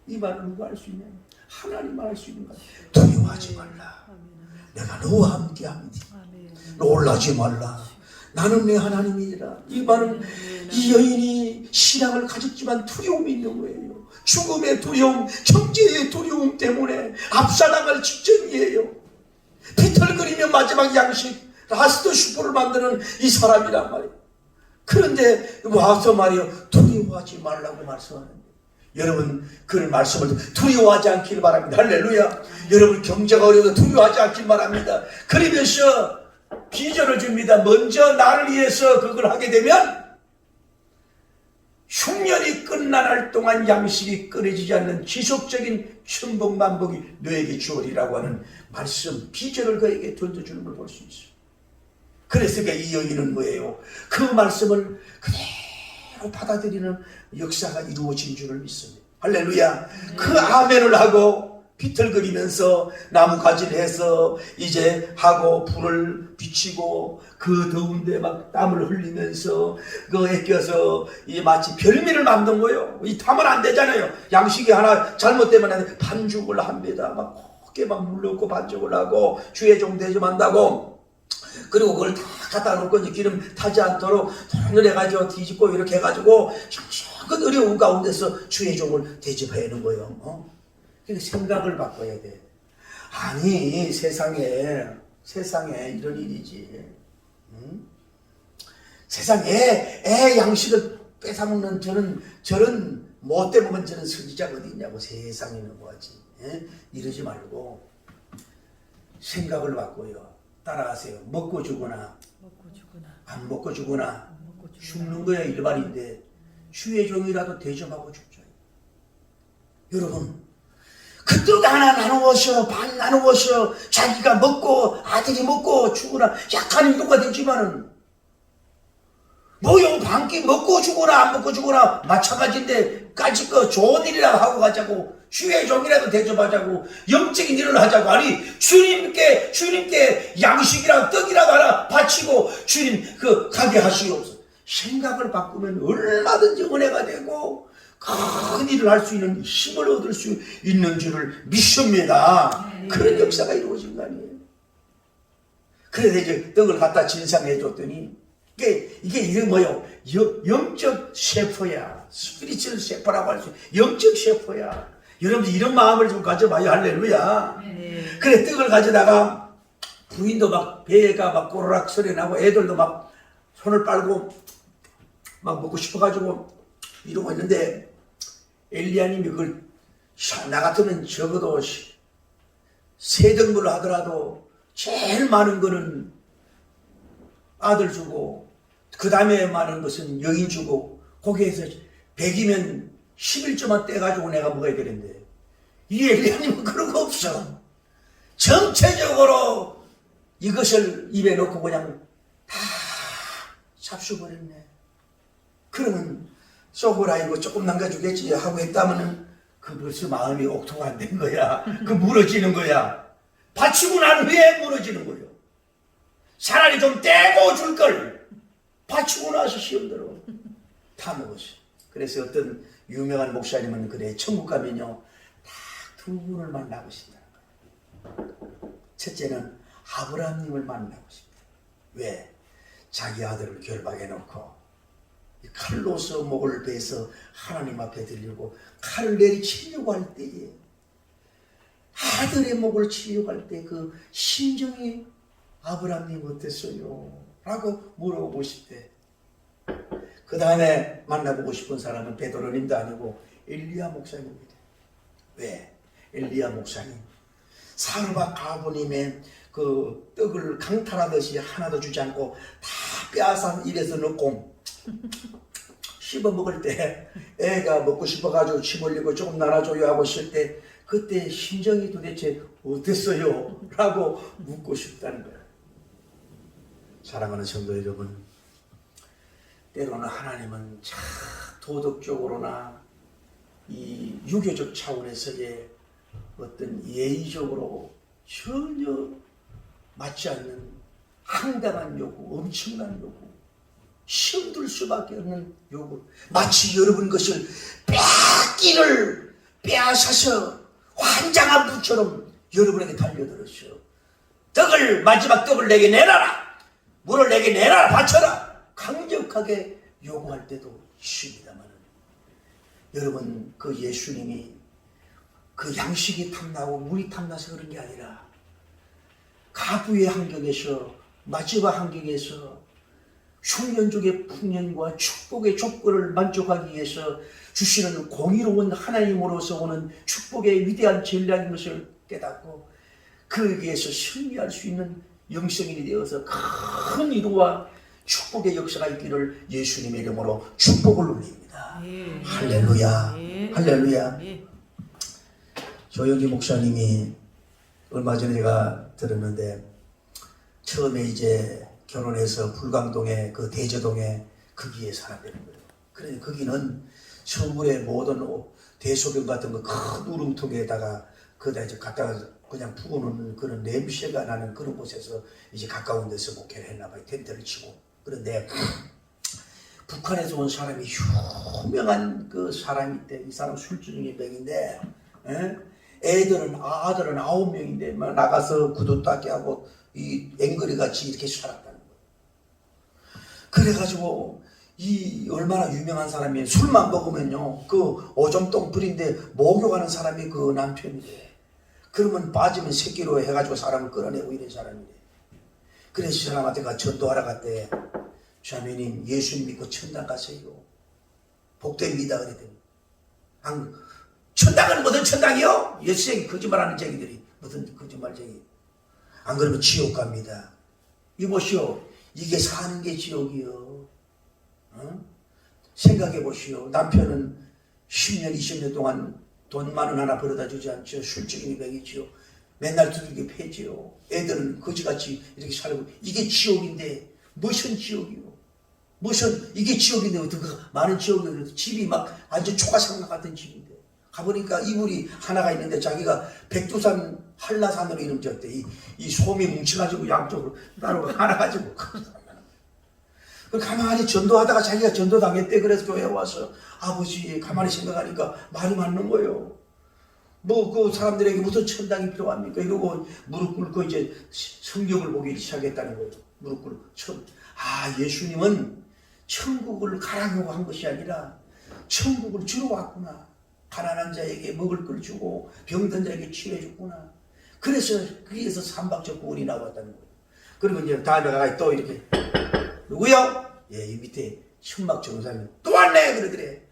이 말은 누가 할 수 있냐? 하나님만 할 수 있는 거야. 두려워하지 말라. 내가 너와 함께합니다. 놀라지 말라. 나는 내 하나님이라. 이 말은 이 여인이 신앙을 가졌지만 두려움이 있는 거예요. 죽음의 두려움, 형제의 두려움 때문에 압사당할 직전이에요. 비틀거리며 마지막 양식, 라스트 슈퍼를 만드는 이 사람이란 말이에요. 그런데 와서 말이에요. 두려워하지 말라고 말씀하는데 여러분 그런 말씀을 두려워하지 않길 바랍니다. 할렐루야. 여러분 경제가 어려워도 두려워하지 않길 바랍니다. 그러면서 비전을 줍니다. 먼저 나를 위해서 그걸 하게 되면 흉년이 끝나날 동안 양식이 끊어지지 않는 지속적인 천복만복이 너에게 주어리라고 하는 말씀, 비전을 그에게 던져주는 걸 볼 수 있어요. 그래서 이 여인은 뭐예요? 그 말씀을 그대로 받아들이는 역사가 이루어진 줄을 믿습니다. 할렐루야. 그 아멘을 하고 비틀거리면서 나무가지를 해서 이제 하고 불을 비치고 그 더운데 막 땀을 흘리면서 그 애껴서 이 마치 별미를 만든 거예요. 이 타면 안 되잖아요. 양식이 하나 잘못되면 반죽을 합니다. 막 곱게 막 물넣고 반죽을 하고 주의 종 대접한다고. 그리고 그걸 다 갖다 놓고 이제 기름 타지 않도록 돈을 해가지고 뒤집고 이렇게 해가지고 그 어려운 가운데서 주의 종을 대접하는 거예요. 그러니까 생각을 바꿔야 돼. 아니 세상에 이런 일이지. 세상에 애 양식을 뺏어먹는 저런 못돼 보면 저런 선지자가 어디 있냐고. 세상에는 뭐하지. 이러지 말고 생각을 바꿔요. 따라하세요. 먹고 죽거나 안 먹고 죽거나 죽는 거야 일반인데 주의 종이라도 대접하고 죽죠. 여러분 그 떡 하나 나누어서 반 나누어서 자기가 먹고 아들이 먹고 죽거나 약간 인도가 되지만은 뭐요 반끼 먹고 죽거나 안 먹고 죽거나 마찬가지인데 까짓 거 좋은 일이라고 하고 가자고. 주의 종이라도 대접하자고. 영적인 일을 하자고. 아니 주님께 양식이라고 떡이라도 하나 바치고 주님 그 가게 하시옵소서. 생각을 바꾸면 얼마든지 은혜가 되고 큰 일을 할 수 있는 힘을 얻을 수 있는 줄을 믿습니다. 그런 역사가 이루어진 거 아니에요. 그래서 이제 떡을 갖다 진상해 줬더니 이게 뭐요? 영적 셰프야. 스피리추얼 셰프라고 할 수 있어요. 영적 셰프야. 여러분들 이런 마음을 좀 가져봐요. 할렐루야. 그래 떡을 가져다가 부인도 막 배가 막 꼬르락 소리 나고 애들도 막 손을 빨고 막 먹고 싶어가지고 이러고 있는데 엘리야님이 그걸 나 같으면 적어도 3등분을 하더라도 제일 많은 거는 아들 주고 그 다음에 많은 것은 여인 주고 거기에서 100이면 11조만 떼가지고 내가 먹어야 되는데 이 엘리야님은 그런 거 없어. 전체적으로 이것을 입에 넣고 그냥 다 잡숴버렸네. 그러면 쏘고라 이거 조금 남겨주겠지 하고 했다면은 그 벌써 마음이 옥토가 안 된 거야. 그 무너지는 거야. 바치고 난 후에 무너지는 거예요. 차라리 좀 떼고 줄 걸. 바치고 나서 시험대로 다 먹었어. 그래서 어떤 유명한 목사님은 그래 천국 가면요 딱 2분을 만나고 싶다는 거예요. 첫째는 아브라함님을 만나고 싶다. 왜? 자기 아들을 결박해 놓고 칼로서 목을 베서 하나님 앞에 들리고 칼을 내리치려고 할 때에 아들의 목을 치려고 할 때 그 심정이 아브라함님 어땠어요? 라고 물어보고 싶대. 그 다음에 만나보고 싶은 사람은 베드로님도 아니고 엘리야 목사님입니다. 왜? 엘리야 목사님 사르밧 가부님의 그 떡을 강탈하듯이 하나도 주지 않고 다 빼앗아 입에서 넣고 씹어 먹을 때 애가 먹고 싶어가지고 침 흘리고 조금 나눠줘요 하고 있을 때 그때 심정이 도대체 어땠어요? 라고 묻고 싶다는 거예요. 사랑하는 성도 여러분, 때로는 하나님은 참 도덕적으로나 이 유교적 차원에서의 어떤 예의적으로 전혀 맞지 않는 황당한 요구, 엄청난 요구, 힘들 수밖에 없는 요구, 마치 여러분 것을 빼앗아서 환장한 부처럼 여러분에게 달려들었어. 마지막 떡을 내게 내놔라, 물을 내게 내놔라, 바쳐라, 강력하게 요구할 때도 있습니다만, 여러분 그 예수님이 그 양식이 탐나고 물이 탐나서 그런 게 아니라 가부의 환경에서, 마지막 환경에서 흉년족의 풍년과 축복의 조건을 만족하기 위해서 주시는 공의로운 하나님으로서 오는 축복의 위대한 전략인 것을 깨닫고 거기에서 승리할 수 있는 영성인이 되어서 큰 위로와 축복의 역사가 있기를 예수님의 이름으로 축복을 올립니다. 할렐루야. 할렐루야. 조영기 목사님이 얼마 전에 제가 들었는데, 처음에 이제 결혼해서 불광동에 그 대저동에 거기에 살았다는 거예요. 그래서 거기는 서울의 모든 대소변 같은 거 큰 우릉통에다가 거기다 이제 갖다가 그냥 푸고는 그런 냄새가 나는 그런 곳에서 이제 가까운 데서 목회를 했나 봐요. 텐트를 치고. 그런데 북한에서 온 사람이 유명한 그 사람이 있대. 이 사람 술주정의 병인데, 아들은 9명인데 막 나가서 구두 닦게 하고 이 앵거리 같이 이렇게 살았다는 거예요. 그래가지고 이 얼마나 유명한 사람이 술만 먹으면요 그 오줌똥 부린데 목욕하는 사람이 그 남편이래. 그러면 빠지면 새끼로 해가지고 사람을 끌어내고 이런 사람이래. 그래서 이 사람한테 전도하러 갔대. 자매님 예수님 믿고 천당 가세요. 복됩니다. 그랬더니 천당은 무슨 천당이요? 예수님 거짓말하는 쟁이들이 무슨 거짓말쟁이. 안 그러면 지옥 갑니다. 이보시오, 이게 사는 게 지옥이요. 생각해 보시오. 남편은 10년 20년 동안 돈 10,000원 하나 벌어다 주지 않죠. 술집이 백이지요. 맨날 두들겨 패지요. 애들은 거지같이 이렇게 살고. 이게 지옥인데 무슨 지옥이요? 무슨 이게 지옥인데 어떻게 많은 지옥이 집이 막 완전 초가상가 같은 집인데 가보니까 이불이 하나가 있는데 자기가 백두산 한라산으로 이름 지었대. 이 솜이 뭉쳐가지고 양쪽으로 따로 하나 가지고 가만히 전도하다가 자기가 전도당했대. 그래서 교회에 와서 아버지 가만히 생각하니까 말이 맞는 거예요. 뭐 그 사람들에게 무슨 천당이 필요합니까? 이러고 무릎 꿇고 이제 성경을 보기 시작했다는 거예요. 무릎 꿇고 예수님은 천국을 가라고 한 것이 아니라 천국을 주러 왔구나. 가난한 자에게 먹을 걸 주고 병든 자에게 치료해 줬구나. 그래서 거기에서 삼박적 구원이 나왔다는 거예요. 그리고 이제 다음에 가서 또 이렇게 누구요? 이 밑에 천막 정사님 또 왔네. 그러더래.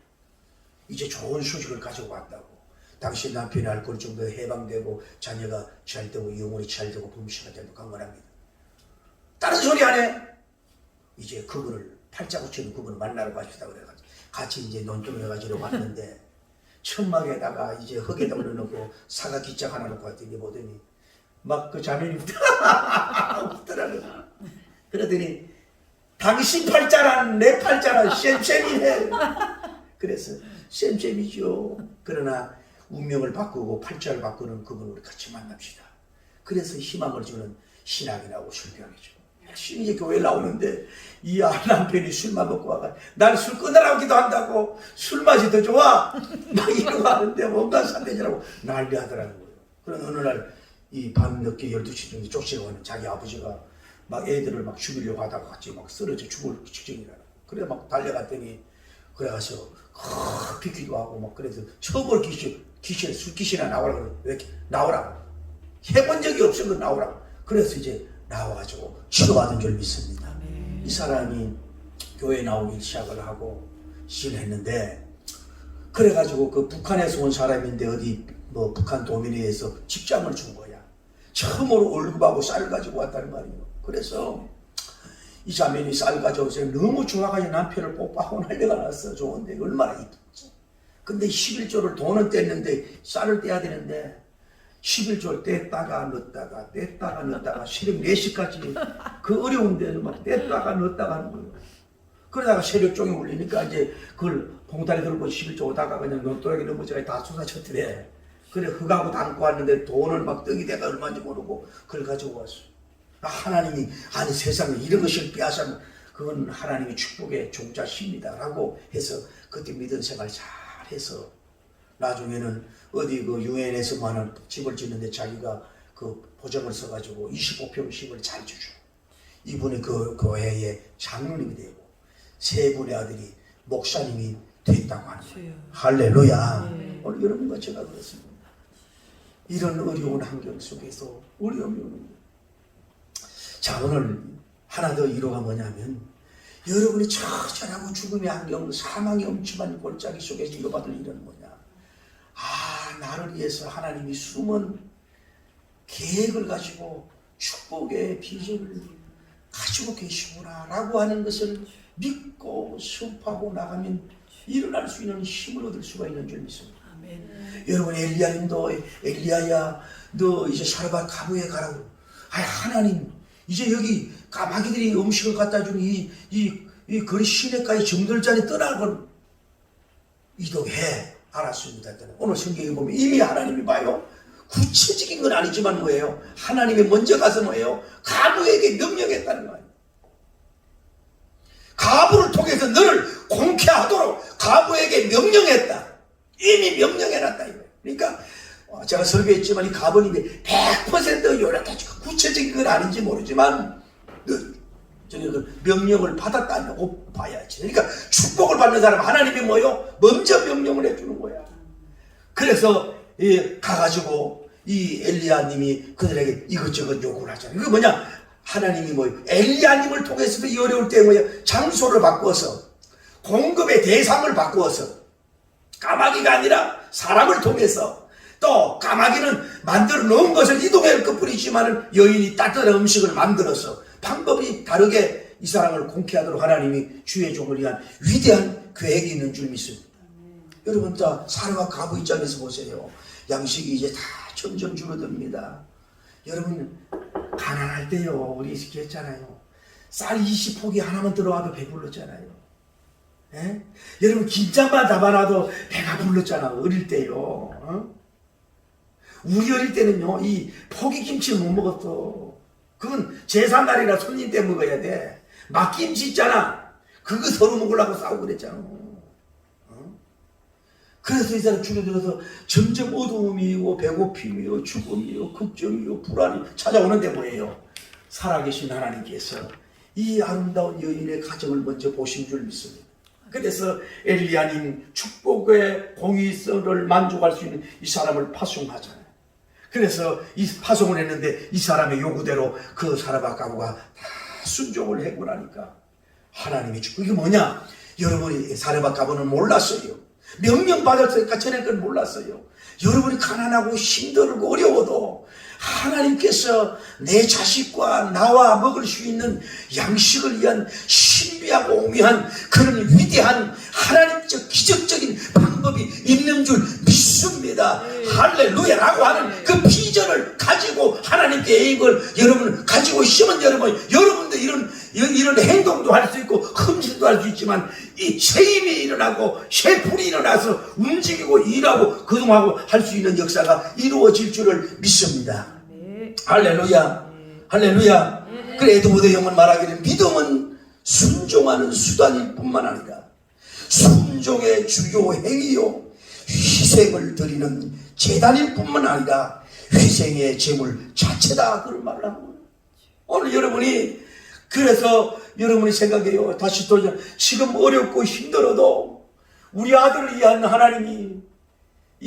이제 좋은 소식을 가지고 왔다고. 당신 남편이 알코올 중독에 해방되고 자녀가 잘 되고 영혼이 잘 되고 부모씨가 되고 강건합니다. 다른 소리 안 해. 이제 그분을 팔자고치는 그분을 만나러 가시다 그래가지고 같이 이제 논점을 해가지고 왔는데 천막에다가 이제 흙에다 올려놓고 사과 기짝 하나 놓고 왔더니 보더니 막 그 자매님 웃더라고. 그러더니 당신 팔자란 내 팔자란 쌤쌤이네. 그래서 쌤쌤이죠. 그러나 운명을 바꾸고 팔자를 바꾸는 그분을 같이 만납시다. 그래서 희망을 주는 신학이라고 설명해줘. 열심히 이제 교회에 나오는데 이 남편이 술만 먹고 와가 난 술 끊으라고 기도한다고 술 맛이 더 좋아 막 이러고 하는데 뭔가 산대지라고 난리 하더라는 거예요. 그런 어느 날 이 밤늦게 12시 정도 쪽지가 오는 자기 아버지가 막 애들을 막 죽이려고 하다가 같이 막 쓰러져 죽을 직전이라. 그래 막 달려갔더니 그래가서 비키도 하고 막 그래서 처벌 귀신 술귀신이나 나오라 그래. 왜 이렇게 나오라. 해본 적이 없은 거 나오라. 그래서 이제 나와가지고 치료받은 줄 믿습니다. 이 사람이 교회 나오기 시작을 하고 시작했는데 그래가지고 그 북한에서 온 사람인데 어디 뭐 북한 도민회에서 직장을 준 거야. 처음으로 월급하고 쌀 가지고 왔다는 말이에요. 그래서 이 자매니 쌀 가져오세요. 너무 좋아가지고 남편을 뽀뽀하고 난리가 났어. 좋은데 얼마나 이쁘지. 근데 11조를 돈은 뗐는데 쌀을 떼야 되는데 11조 뗐다가 넣었다가 새벽 4시까지 그 어려운 데를 막 뗐다가 넣었다가 하는 거예요. 그러다가 새벽 종이 울리니까 이제 그걸 봉다리 들고 11조 오다가 그냥 논두렁에 넘어져가 다 쏟아졌더래. 그래 흙하고 담고 왔는데 돈을 막 떡이 대가 얼마인지 모르고 그걸 가지고 왔어. 하나님이 아니 세상에 이런 것을 빼앗으면 그건 하나님의 축복의 종자십니다 라고 해서 그때 믿은 생활 잘 해서 나중에는 어디 그 유엔에서만은 집을 짓는데 자기가 그 보증을 써가지고 25평씩을 잘 주죠. 이분이 그 교회의 장로님이 되고 세 분의 아들이 목사님이 됐다고 하는 거예요. 할렐루야. 오늘 여러분과 제가 그렇습니다. 이런 어려운 환경 속에서 어려움이 오는 거예요. 자, 오늘 하나 더 이유가 뭐냐면 여러분이 처절하고 죽음의 환경, 사망의 엄침한 골짜기 속에서 이루받을 일은 뭐냐. 나를 위해서 하나님이 숨은 계획을 가지고 축복의 비전을 가지고 계시구나 라고 하는 것을 믿고 수업하고 나가면 일어날 수 있는 힘을 얻을 수가 있는 줄 믿습니다. 아멘. 여러분 엘리야님도 엘리야야 너 이제 사르밧 가부에 가라고. 하나님 이제 여기 까마귀들이 음식을 갖다 주니 이 거리 시내가에 정들자니 떠나건 이동해. 알았습니다. 오늘 성경에 보면 이미 하나님이 봐요. 구체적인 건 아니지만 뭐예요? 하나님이 먼저 가서 뭐예요? 가부에게 명령했다는 거예요. 가부를 통해서 너를 공개하도록 가부에게 명령했다. 이미 명령해놨다 이거예요. 그러니까 제가 설교했지만 이 가부님이 100% 요렇게 구체적인 건 아닌지 모르지만 그 명령을 받았다고 봐야지. 그러니까 축복을 받는 사람 하나님이 뭐요? 먼저 명령을 해주는 거야. 그래서 가가지고 이 엘리야님이 그들에게 이것저것 요구를 하잖아요. 그게 뭐냐? 하나님이 뭐예요? 엘리야님을 통해서도 이 어려울 때 뭐예요? 장소를 바꾸어서 공급의 대상을 바꾸어서 까마귀가 아니라 사람을 통해서 또 까마귀는 만들어 놓은 것을 이동할 것뿐이지만 여인이 따뜻한 음식을 만들어서 방법이 다르게 이 사람을 공개하도록 하나님이 주의 종을 위한 위대한 계획이 있는 줄 믿습니다. 여러분 자 사르밧 가부 입장에서 보세요. 양식이 이제 다 점점 줄어듭니다. 여러분 가난할 때요 우리 얘기했잖아요. 쌀 20포기 하나만 들어와도 배불렀잖아요. 예? 여러분 김장만 담아놔도 배가 불렀잖아. 어릴 때요. 우리 어릴 때는요 이 포기김치를 못 먹었어. 그건 제사날이라 손님 때 먹어야 돼. 막김치 있잖아. 그거 서로 먹으려고 싸우고 그랬잖아. 그래서 이 사람 줄어들어서 점점 어두움이고 배고픔이요 죽음이요 걱정이요 불안이 찾아오는데 뭐예요? 살아계신 하나님께서 이 아름다운 여인의 가정을 먼저 보신 줄 믿습니다. 그래서 엘리야님 축복의 공의성을 만족할 수 있는 이 사람을 파송하잖아요. 그래서 이 파송을 했는데 이 사람의 요구대로 그 사르밧 가부가 다 순종을 하고 나니까 하나님이 이게 뭐냐? 여러분이 사르밧 가부는 몰랐어요. 명령 받았으니까 전에 그건 몰랐어요. 여러분이 가난하고 힘들고 어려워도 하나님께서 내 자식과 나와 먹을 수 있는 양식을 위한 신비하고 오묘한 그런 위대한 하나님적 기적적인 방법이 있는 줄 믿습니다. 할렐루야라고 하는 그 비전을 가지고 하나님께 이걸 여러분 가지고 있으면 여러분도 이런 행동도 할 수 있고 흠질도 할 수 있지만 이 새 힘이 일어나고 새 불이 일어나서 움직이고 일하고 거동하고 할 수 있는 역사가 이루어질 줄을 믿습니다. 할렐루야. 할렐루야. 그래 에드워드 형은 말하기를 믿음은 순종하는 수단일 뿐만 아니라 순종의 주요 행위요 희생을 드리는 제단일 뿐만 아니라 희생의 제물 자체다 그런 말을 하는 거예요. 오늘 여러분이 그래서 여러분이 생각해요. 다시 또 지금 어렵고 힘들어도 우리 아들을 위한 하나님이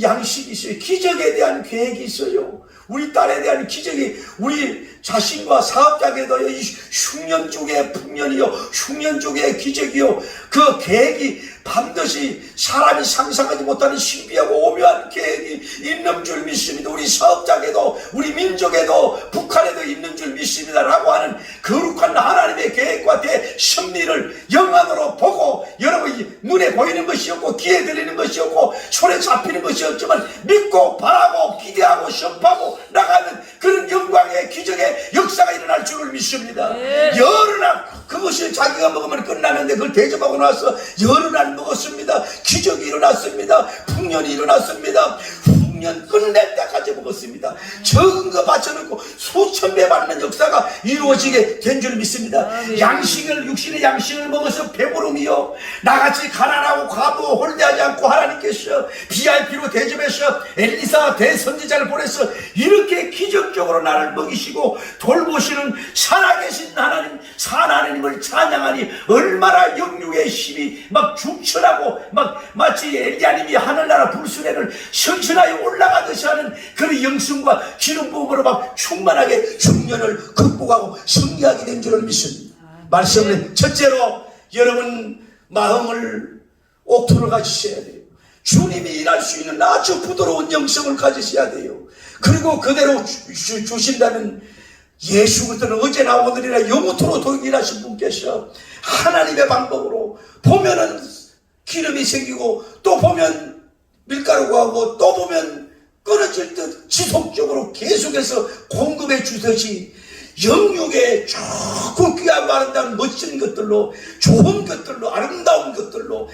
양식이 있어요. 기적에 대한 계획이 있어요. 우리 딸에 대한 기적이 우리 자신과 사업자에게도 이 흉년 쪽의 풍년이요, 흉년 쪽의 기적이요, 그 계획이 반드시 사람이 상상하지 못하는 신비하고 오묘한 계획이 있는 줄 믿습니다. 우리 사업자에게도 우리 민족에도 북한에도 있는 줄 믿습니다 라고 하는 거룩한 하나님의 계획과 대섭리를 영안으로 보고, 여러분이 눈에 보이는 것이 없고 귀에 들리는 것이 없고 손에 잡히는 것이 없지만 믿고 바라고 기대하고 선포하고 나가는 그런 영광의 기적의 역사가 일어날 줄을 믿습니다. 여러 날 그것이 자기가 먹으면 끝나는데 그걸 대접하고 나서 여러 날 먹었습니다. 기적이 일어났습니다. 풍년이 일어났습니다. 풍년 끝낼 때까지 먹었습니다. 적은 거 받쳐놓고 수천 배 받는 역사가 이루어지게 된 줄 믿습니다. 양식을, 육신의 양식을 먹어서 배부름이요, 나같이 가난하고 과부 홀대하지 않고 하나님께서 VIP로 대접해서 엘리사 대선지자를 보내서 이렇게 기적적으로 나를 먹이시고 돌보시는 살아계신 하나님, 산 하나님을 찬양하니 얼마나 영육의 힘이 막 중천하고 막 마치 엘리야님이 하늘나라 불수레를 선천하여 올라가듯이 하는 그런 영성과 기름 부음으로 막 충만하게 중년을 극복하고 승리하게 된 줄을 믿습니다. 말씀은 첫째로 여러분 마음을 옥토로 가지셔야 돼요. 주님이 일할 수 있는 아주 부드러운 영성을 가지셔야 돼요. 그리고 그대로 주신다면 예수 그리스도는 어제나 오늘이나 영원토록 동일하신 분께서 하나님의 방법으로 보면은 기름이 생기고 또 보면 밀가루가 하고 또 보면 끊어질 듯 지속적으로 계속해서 공급해 주듯이 영육에 좋고 귀하고 아름다운 멋진 것들로, 좋은 것들로, 아름다운 것들로,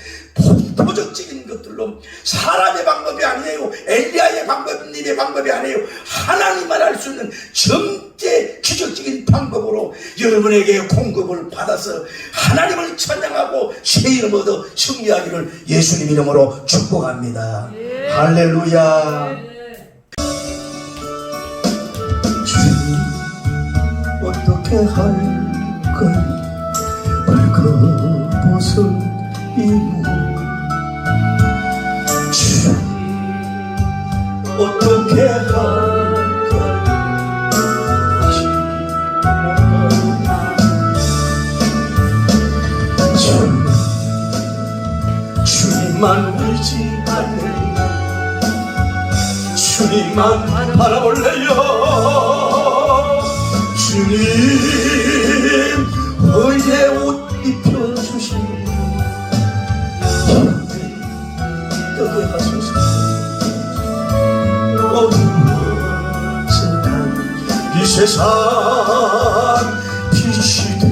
도적적인 것들로, 사람의 방법이 아니에요, 엘리야의 방법님의 방법이 아니에요, 하나님만 할 수 있는 절대 기적적인 방법으로 여러분에게 공급을 받아서 하나님을 찬양하고 새 이름 얻어 승리하기를 예수님 이름으로 축복합니다. 할렐루야. 어떻게 할까요? 벌거벗은 이모 어떻게 할까요? 주님만 의지할래요. 주님만 바라볼래요. 주님 의의 옷 입혀주시고 떡에 가소서. 어두워진 이 세상 빛이 돼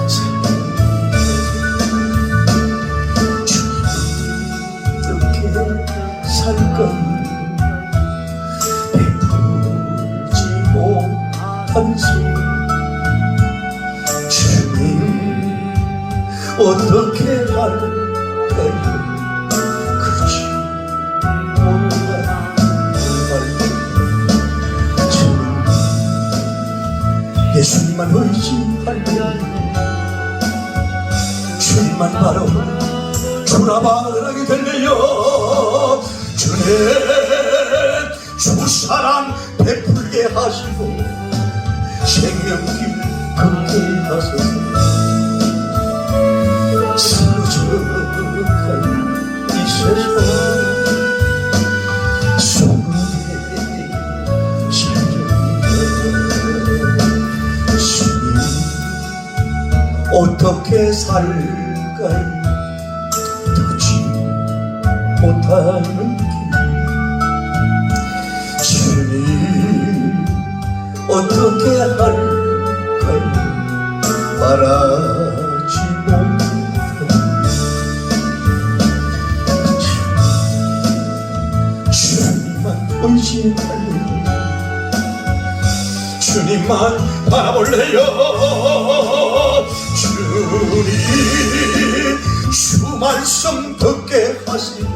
주님 어떻게 살까? 주님 어떻게 할까요? 그치 못할 주님 예수님만 의지할래요. 주님만 바로 주라바라게 될래요. 주님 주 사랑 베풀게 하시고 생명길 걷게 하소서. 수족한 이 세상 소문에 주님 어떻게 살까요? 듣지 못하는 길 주님 어떻게 할까요? 말하지 못해 주님만 의지할래요. 주님만 바라볼래요. 주님 주 말씀 듣게 하시고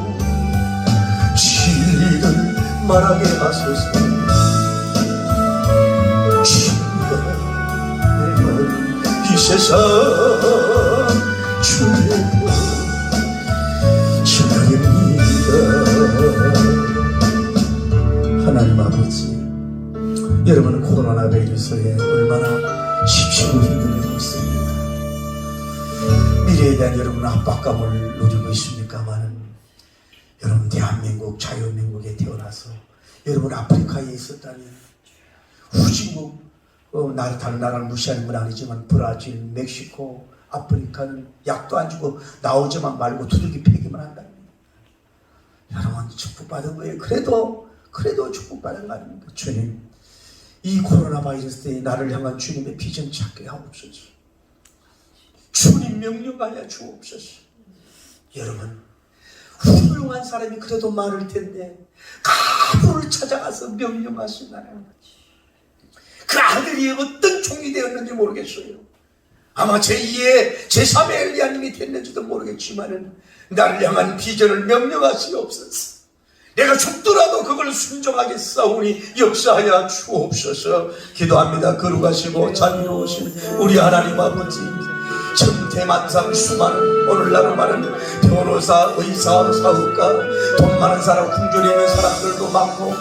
진리를 말하게 하소서. 세상 주님입니다. 하나님 아버지, 여러분은 코로나 바이러스에 얼마나 지치고 힘들고 있습니까? 미래에 대한 여러분은 압박감을 누리고 있습니까마는, 여러분 대한민국 자유민국에 태어나서 여러분 아프리카에 있었다면, 후진국 다른 나라를 무시하는 건 아니지만 브라질, 멕시코, 아프리카는 약도 안 주고 나오지만 말고 두들기 패기만 한답니다. 여러분 축복받은 거예요. 그래도 축복받은 거 아닙니까? 주님, 이 코로나 바이러스 때에 나를 향한 주님의 비전 찾게 하옵소서. 주님 명령하여 주옵소서. 여러분, 훌륭한 사람이 그래도 많을 텐데 가부를 찾아가서 명령하시나요? 그 아들이 어떤 종이 되었는지 모르겠어요. 아마 제2의 제3의 엘리야님이 됐는지도 모르겠지만은 나를 향한 비전을 명령하시옵소서. 내가 죽더라도 그걸 순종하겠사오니 역사하여 주옵소서. 기도합니다. 거룩하시고 자비로우신 우리 하나님 아버지, 천태만상 수많은 오늘날로 말하는 변호사, 의사, 사업가, 돈 많은 사람, 궁전에 있는 사람들도 많고,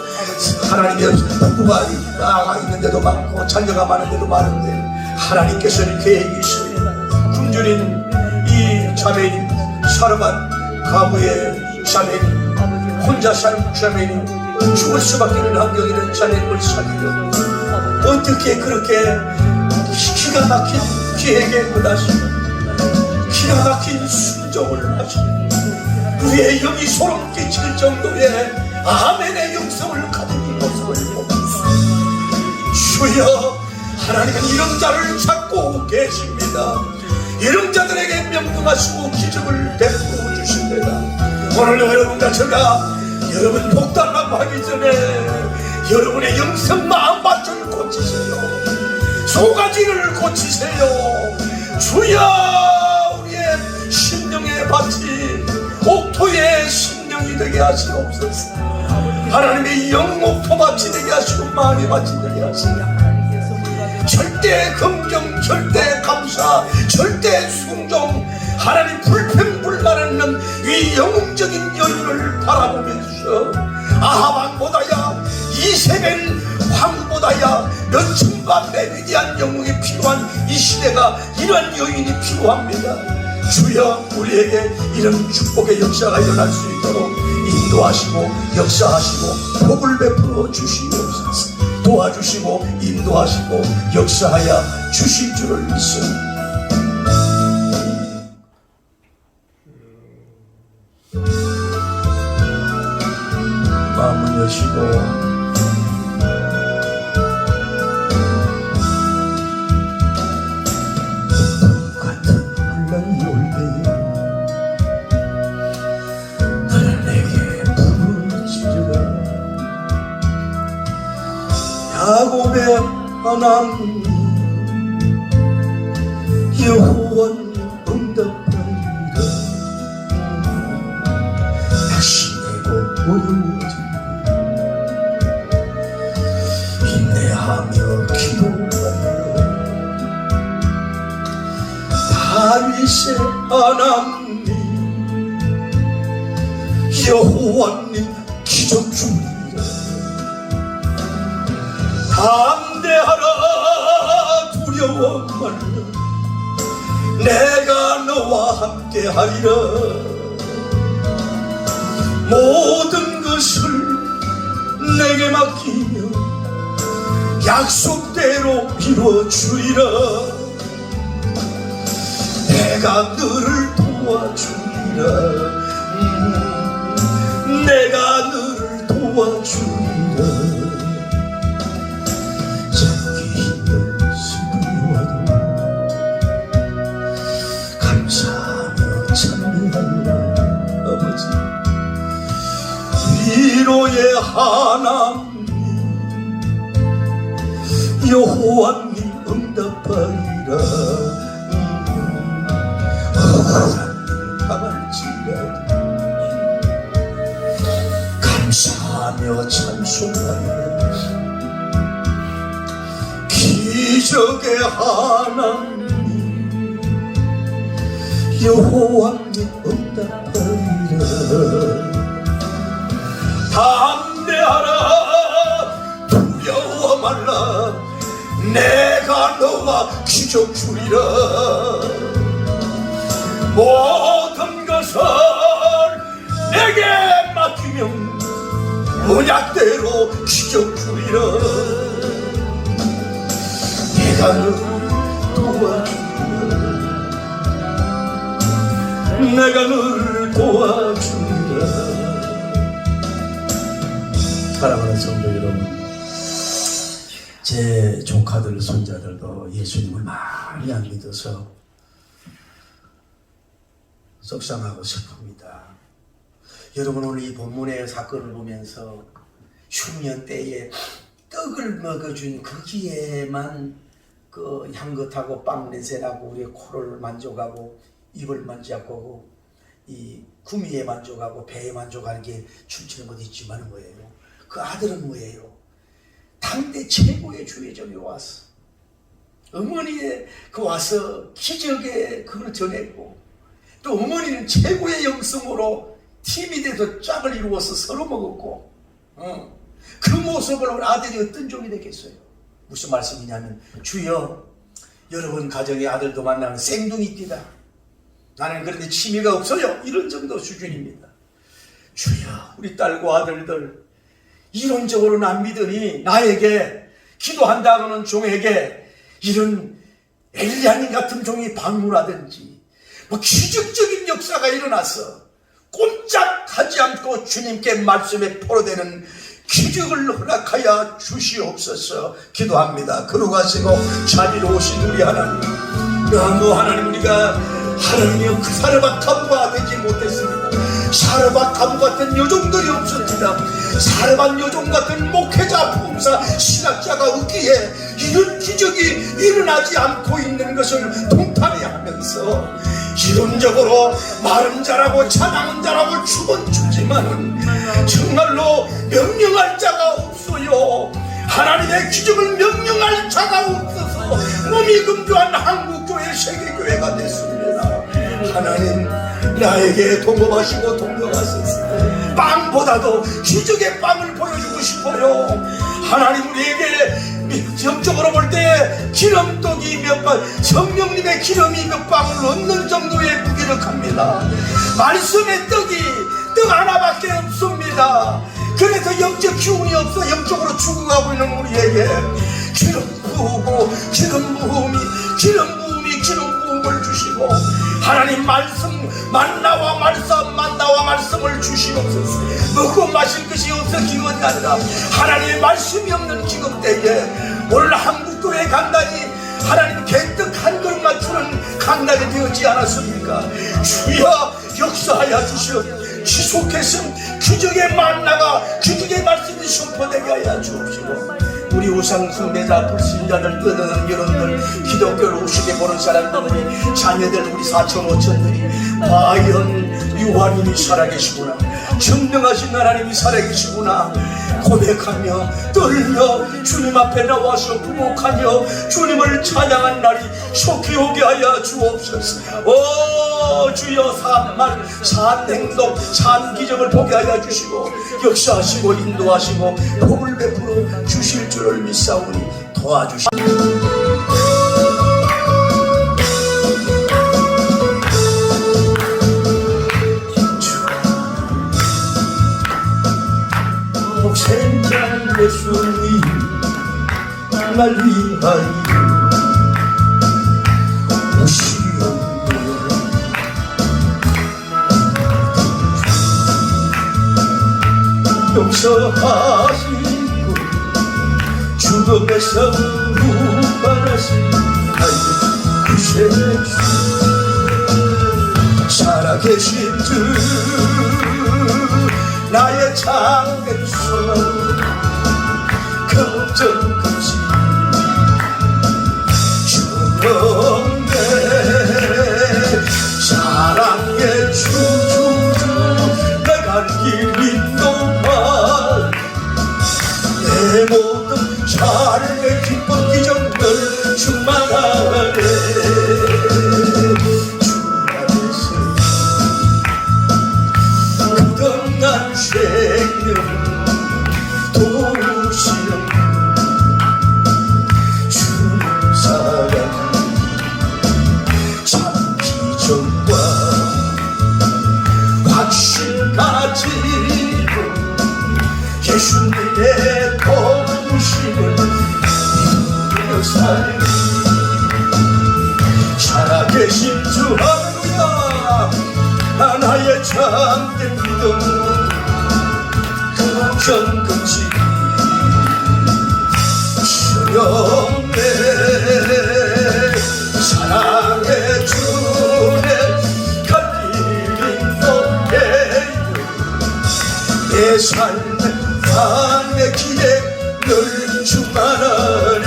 하나님의 부부가 나가 있는데도 많고, 자녀가 많은데도 많은데, 하나님께서는 계획이 있어요. 궁전에 이 자매님, 사랑한 가부의 자매님, 혼자 사는 자매님, 죽을 수밖에 없는 환경에 있는 자매님을 살리려 어떻게 그렇게 기가 막힌 계획에 응하시고 기가 막힌 순종을 하시고 우리의 영이 소름 끼칠 정도의 아멘의 영성을 가진 이 모습을 보면서 주여, 하나님은 이런 자를 찾고 계십니다. 이런 자들에게 명령하시고 기적을 베풀어 주십니다. 오늘 여러분과 제가 여러분 복달라고 하기 전에 여러분의 영성 마음밭을 고치세요. 소가지를 고치세요. 주여, 우리의 심령의 밭이 옥토의 심령이 되게 하시옵소서. 하나님의 영 옥토밭이 되게 하시고 마음의 밭이 되게 하시고 절대 긍정, 절대 감사, 절대 순종, 하나님 불평불만하는 이 영웅적인 여인을 바라보면서 아하방보다야 이세벨 황보다야 몇천만의 위대한 영웅이 필요한 이 시대가 이러한 여인이 필요합니다. 주여, 우리에게 이런 축복의 역사가 일어날 수 있도록 인도하시고 역사하시고 복을 베풀어 주시옵소서. 도와주시고 인도하시고 역사하여 주실 줄을 믿습니다. 마음을 여시고 야곱의 하나님 여호와는 응답하리라. 낙심되고 어려워지고 인내하며 기도하며 다윗의 하나님 여호와는 기적 주리라. 담대하라 두려워 말라 내가 너와 함께하리라. 모든 것을 내게 맡기며 약속대로 이루어주리라. 내가 너를 도와주리라. 내가 너를 도와주리라. 위로의 하나님 여호와님 응답하리라. 억울한 당할지라도 감사하며 찬송하리라. 기적의 하나님 여호와께 없다 하리라. 담대하라 두려워 말라 내가 너와 기적 주리라. 모든 것을 내게 맡기면 언약대로 기적 주리라. 내가 너를 도와주리라. 내가 너를 도와주리라. 사랑하는 성도 여러분, 제 조카들 손자들도 예수님을 많이 안 믿어서 속상하고 슬픕니다. 여러분, 오늘 이 본문의 사건을 보면서 흉년 때에 떡을 먹어준 거기에만 그 향긋하고 빵 냄새나고 우리의 코를 만족하고 입을 만족하고 이 구미에 만족하고 배에 만족하는 게 춤추는 것 있지만 뭐예요? 그 아들은 뭐예요? 당대 최고의 주의점이 와서 어머니의 그 와서 기적의 그걸 전했고 또 어머니는 최고의 영성으로 팀이 돼서 짝을 이루어서 서로 먹었고 그 모습을 우리 아들이 어떤 종이 되겠어요? 무슨 말씀이냐면 주여 여러분 가정의 아들도 만나면 생둥이띠다. 나는 그런데 취미가 없어요. 이런 정도 수준입니다. 주여 우리 딸과 아들들 이론적으로는 안 믿으니 나에게 기도한다고는 종에게 이런 엘리야님 같은 종이 방문하든지 뭐 기적적인 역사가 일어나서 꼼짝하지 않고 주님께 말씀에 포로되는 기적을 허락하여 주시옵소서 기도합니다. 걸어가시고 자비로우신 우리 하나님, 너무 하나님 우리가 하나님의 그 사르밧가부가 되지 못했습니다. 사르밧가부 같은 요종들이 없었습니다. 사르밧 요종 같은 목회자, 봉사, 신학자가 없기에 이런 기적이 일어나지 않고 있는 것을 통탄해하면서 이론적으로 말은 잘하고 찬양은 잘하고 춤은 추지만은 정말로 명령할 자가 없어요. 하나님의 기적을 명령할 자가 없어서 몸이 금조한 한국교회 세계교회가 됐습니다. 하나님 나에게 동업하시고 동역하소서. 빵보다도 기적의 빵을 보여주고 싶어요. 하나님 우리에게 영적으로 볼 때 기름떡이 몇 방, 성령님의 기름이 몇 방울 얻는 정도의 무기력합니다. 말씀의 떡이 떡 하나밖에 없습니다. 그래서 영적 기운이 없어 영적으로 죽어가고 있는 우리에게 기름 부으고 기름 부음을 주시고 하나님 말씀 만나와 말씀을 주시옵소서. 먹고 마실 것이 없어 기근이 아니라 하나님의 말씀이 없는 기근 때에 오늘 한국교회 강단이 하나님 개떡 한 그릇 맞추는 강단이 되었지 않았습니까? 주여 역사하여 주시옵. 지속해서 기적의 만나가 기적의 말씀이 선포되게 하여 주옵시고 우리 우상 숭배자 불신자들 떠드는 여러분들 기독교를 우습게 보는 사람들 자녀들 우리 사천 오천들이 과연 유하님이 살아계시구나 전능하신 하나님이 살아계시구나 고백하며 떨며 주님 앞에 나와서 부목하며 주님을 찬양한 날이 속히 오게 하여 주옵소서. 오 주여 산말 산행동 산기적을 보게 하여 주시고 역사하시고 인도하시고 복을 베풀어 주실 줄을 믿사오니 도와주시옵소서. 생장 예수님 날 위하여 오시옵소서. 용서하시고 죽음에서 부활하신 구세주 살아계신 주 나의 장대소 걱정 없이 주님의 사랑의 주주 내가 길 인도만 내 모든 삶의 기쁜 기적들 충만하네 주 안에서 참된 믿음 긍정금식 주였네. 사랑의 주내 갈릴리 속에 내 삶의 삶의 길에 늘 충만하네.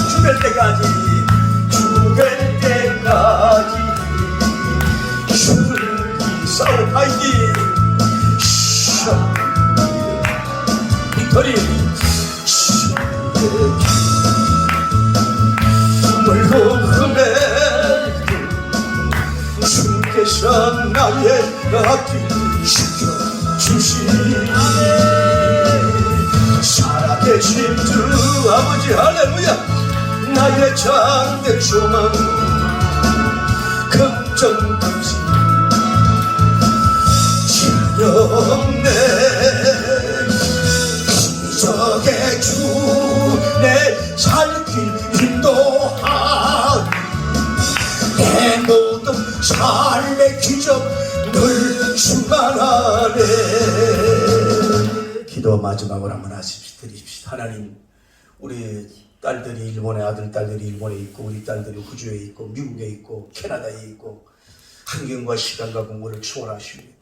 죽을 때까지 죽을 때까지 주를 싸워 파이팅 빅토리 숨을 흠에 주께서 나의 앞길 지켜주시니 살아계신 주 아버지 할렐루야. 나의 참된 소망 걱정없이 지겹네. 기적의 주 내 살길 인도하니 내 모든 삶의 기적 늘 충만하네. 기도 마지막으로 한번 드리십시오. 하나님, 우리 딸들이 일본에, 아들 딸들이 일본에 있고, 우리 딸들이 호주에 있고, 미국에 있고, 캐나다에 있고, 환경과 시간과 공부를 초월하십니다.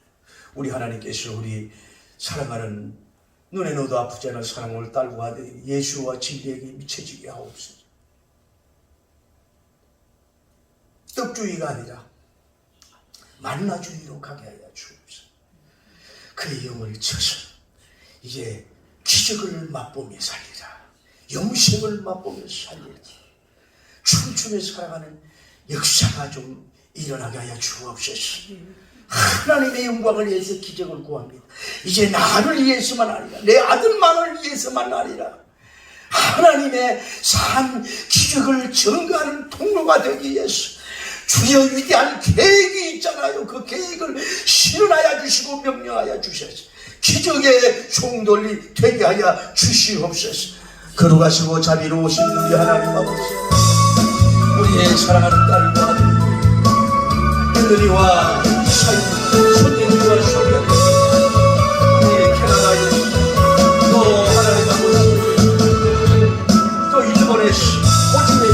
우리 하나님께서 우리 사랑하는 눈에 넣어도 아프지 않은 사랑을 딸과 아들이 예수와 진리에게 미쳐지게 하옵소서. 떡주의가 아니라 만나주의로 가게 하여 주옵소서. 그의 영을 쳐서 이제 기적을 맛보며 살리라. 영생을 맛보며 살리라. 춤추며 살아가는 역사가 좀 일어나게 하여 주옵소서. 하나님의 영광을 위해서 기적을 구합니다. 이제 나를 위해서만 아니라 내 아들만을 위해서만 아니라 하나님의 산 기적을 증거하는 통로가 되기 위해서 주여 위대한 계획이 있잖아요. 그 계획을 실현하여 주시고 명령하여 주셔서 기적의 종돌이 되게 하여 주시옵소서. 거룩하시고 자비로우신 우리 하나님 아버지, 우리의 사랑하는 딸과 아들 며느리와 손님과 손녀, 우리의 캐나다에 또 하나님 아버지, 또 일본에 호주에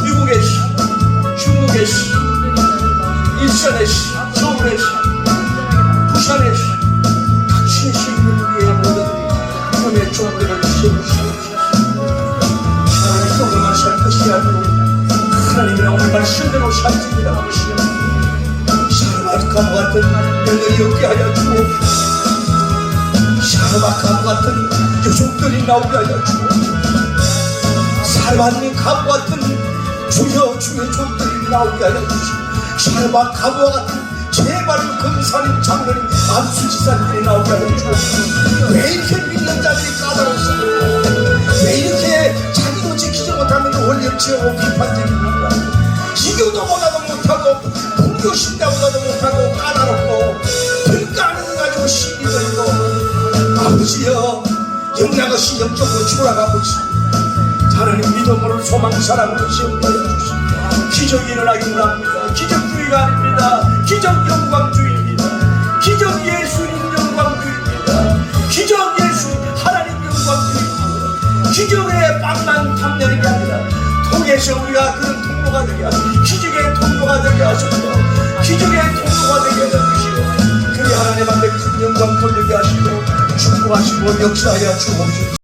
미국에 중국에 일산에 서울에 부산에 각 지에서 있는 우리의 모든 꿈의 종들을 세우시옵소서. 하나님 동감한 살 것이 아니고 하나님의 오늘 말씀대로 살지니라 하시옵소서. 사르바카모 같은 며느리 없게 하여 주옵소서. 사르바카모 같은 여종들이 나오게 하여 주옵소서. 사르바님 가부 같은 주여 주의 종들이 나오게 하여 주시옵소서. 사르바카모와 같은 제발 검사님 장로님 암수지사님들이 나오게 하여 주옵소서. 왜 이렇게 믿는 자들이 까다롭습니까? 왜 이렇게 자기도 지키지 못하면 원력지하고 비판적입니까? 기교도보다도 못하고 풍교신자보다도 못하고 까다롭고 불가능한 거 가지고 시비 걸고 아버지여 영락없이 영적으로 추락하 아버지 하나님 믿음으로 소망 사랑으로 세우게 하여 주시옵소서. 기적이 일어나기 원합니다. 기적주의가 아닙니다. 기적 영광주의입니다. 기적 예수님 영광주의입니다. 기적 예수 하나님 영광주의입니다. 기적의 빵만 탐내는 게 아니라 통해서 우리가 그런 통로가 되게 하시고 기적의 통로가 되게 하소서. 기적의 통로가 되게 해주시고 그리 하나님 앞에 큰 영광 돌리게 하시고 축복하시고 역사하여 주옵소서.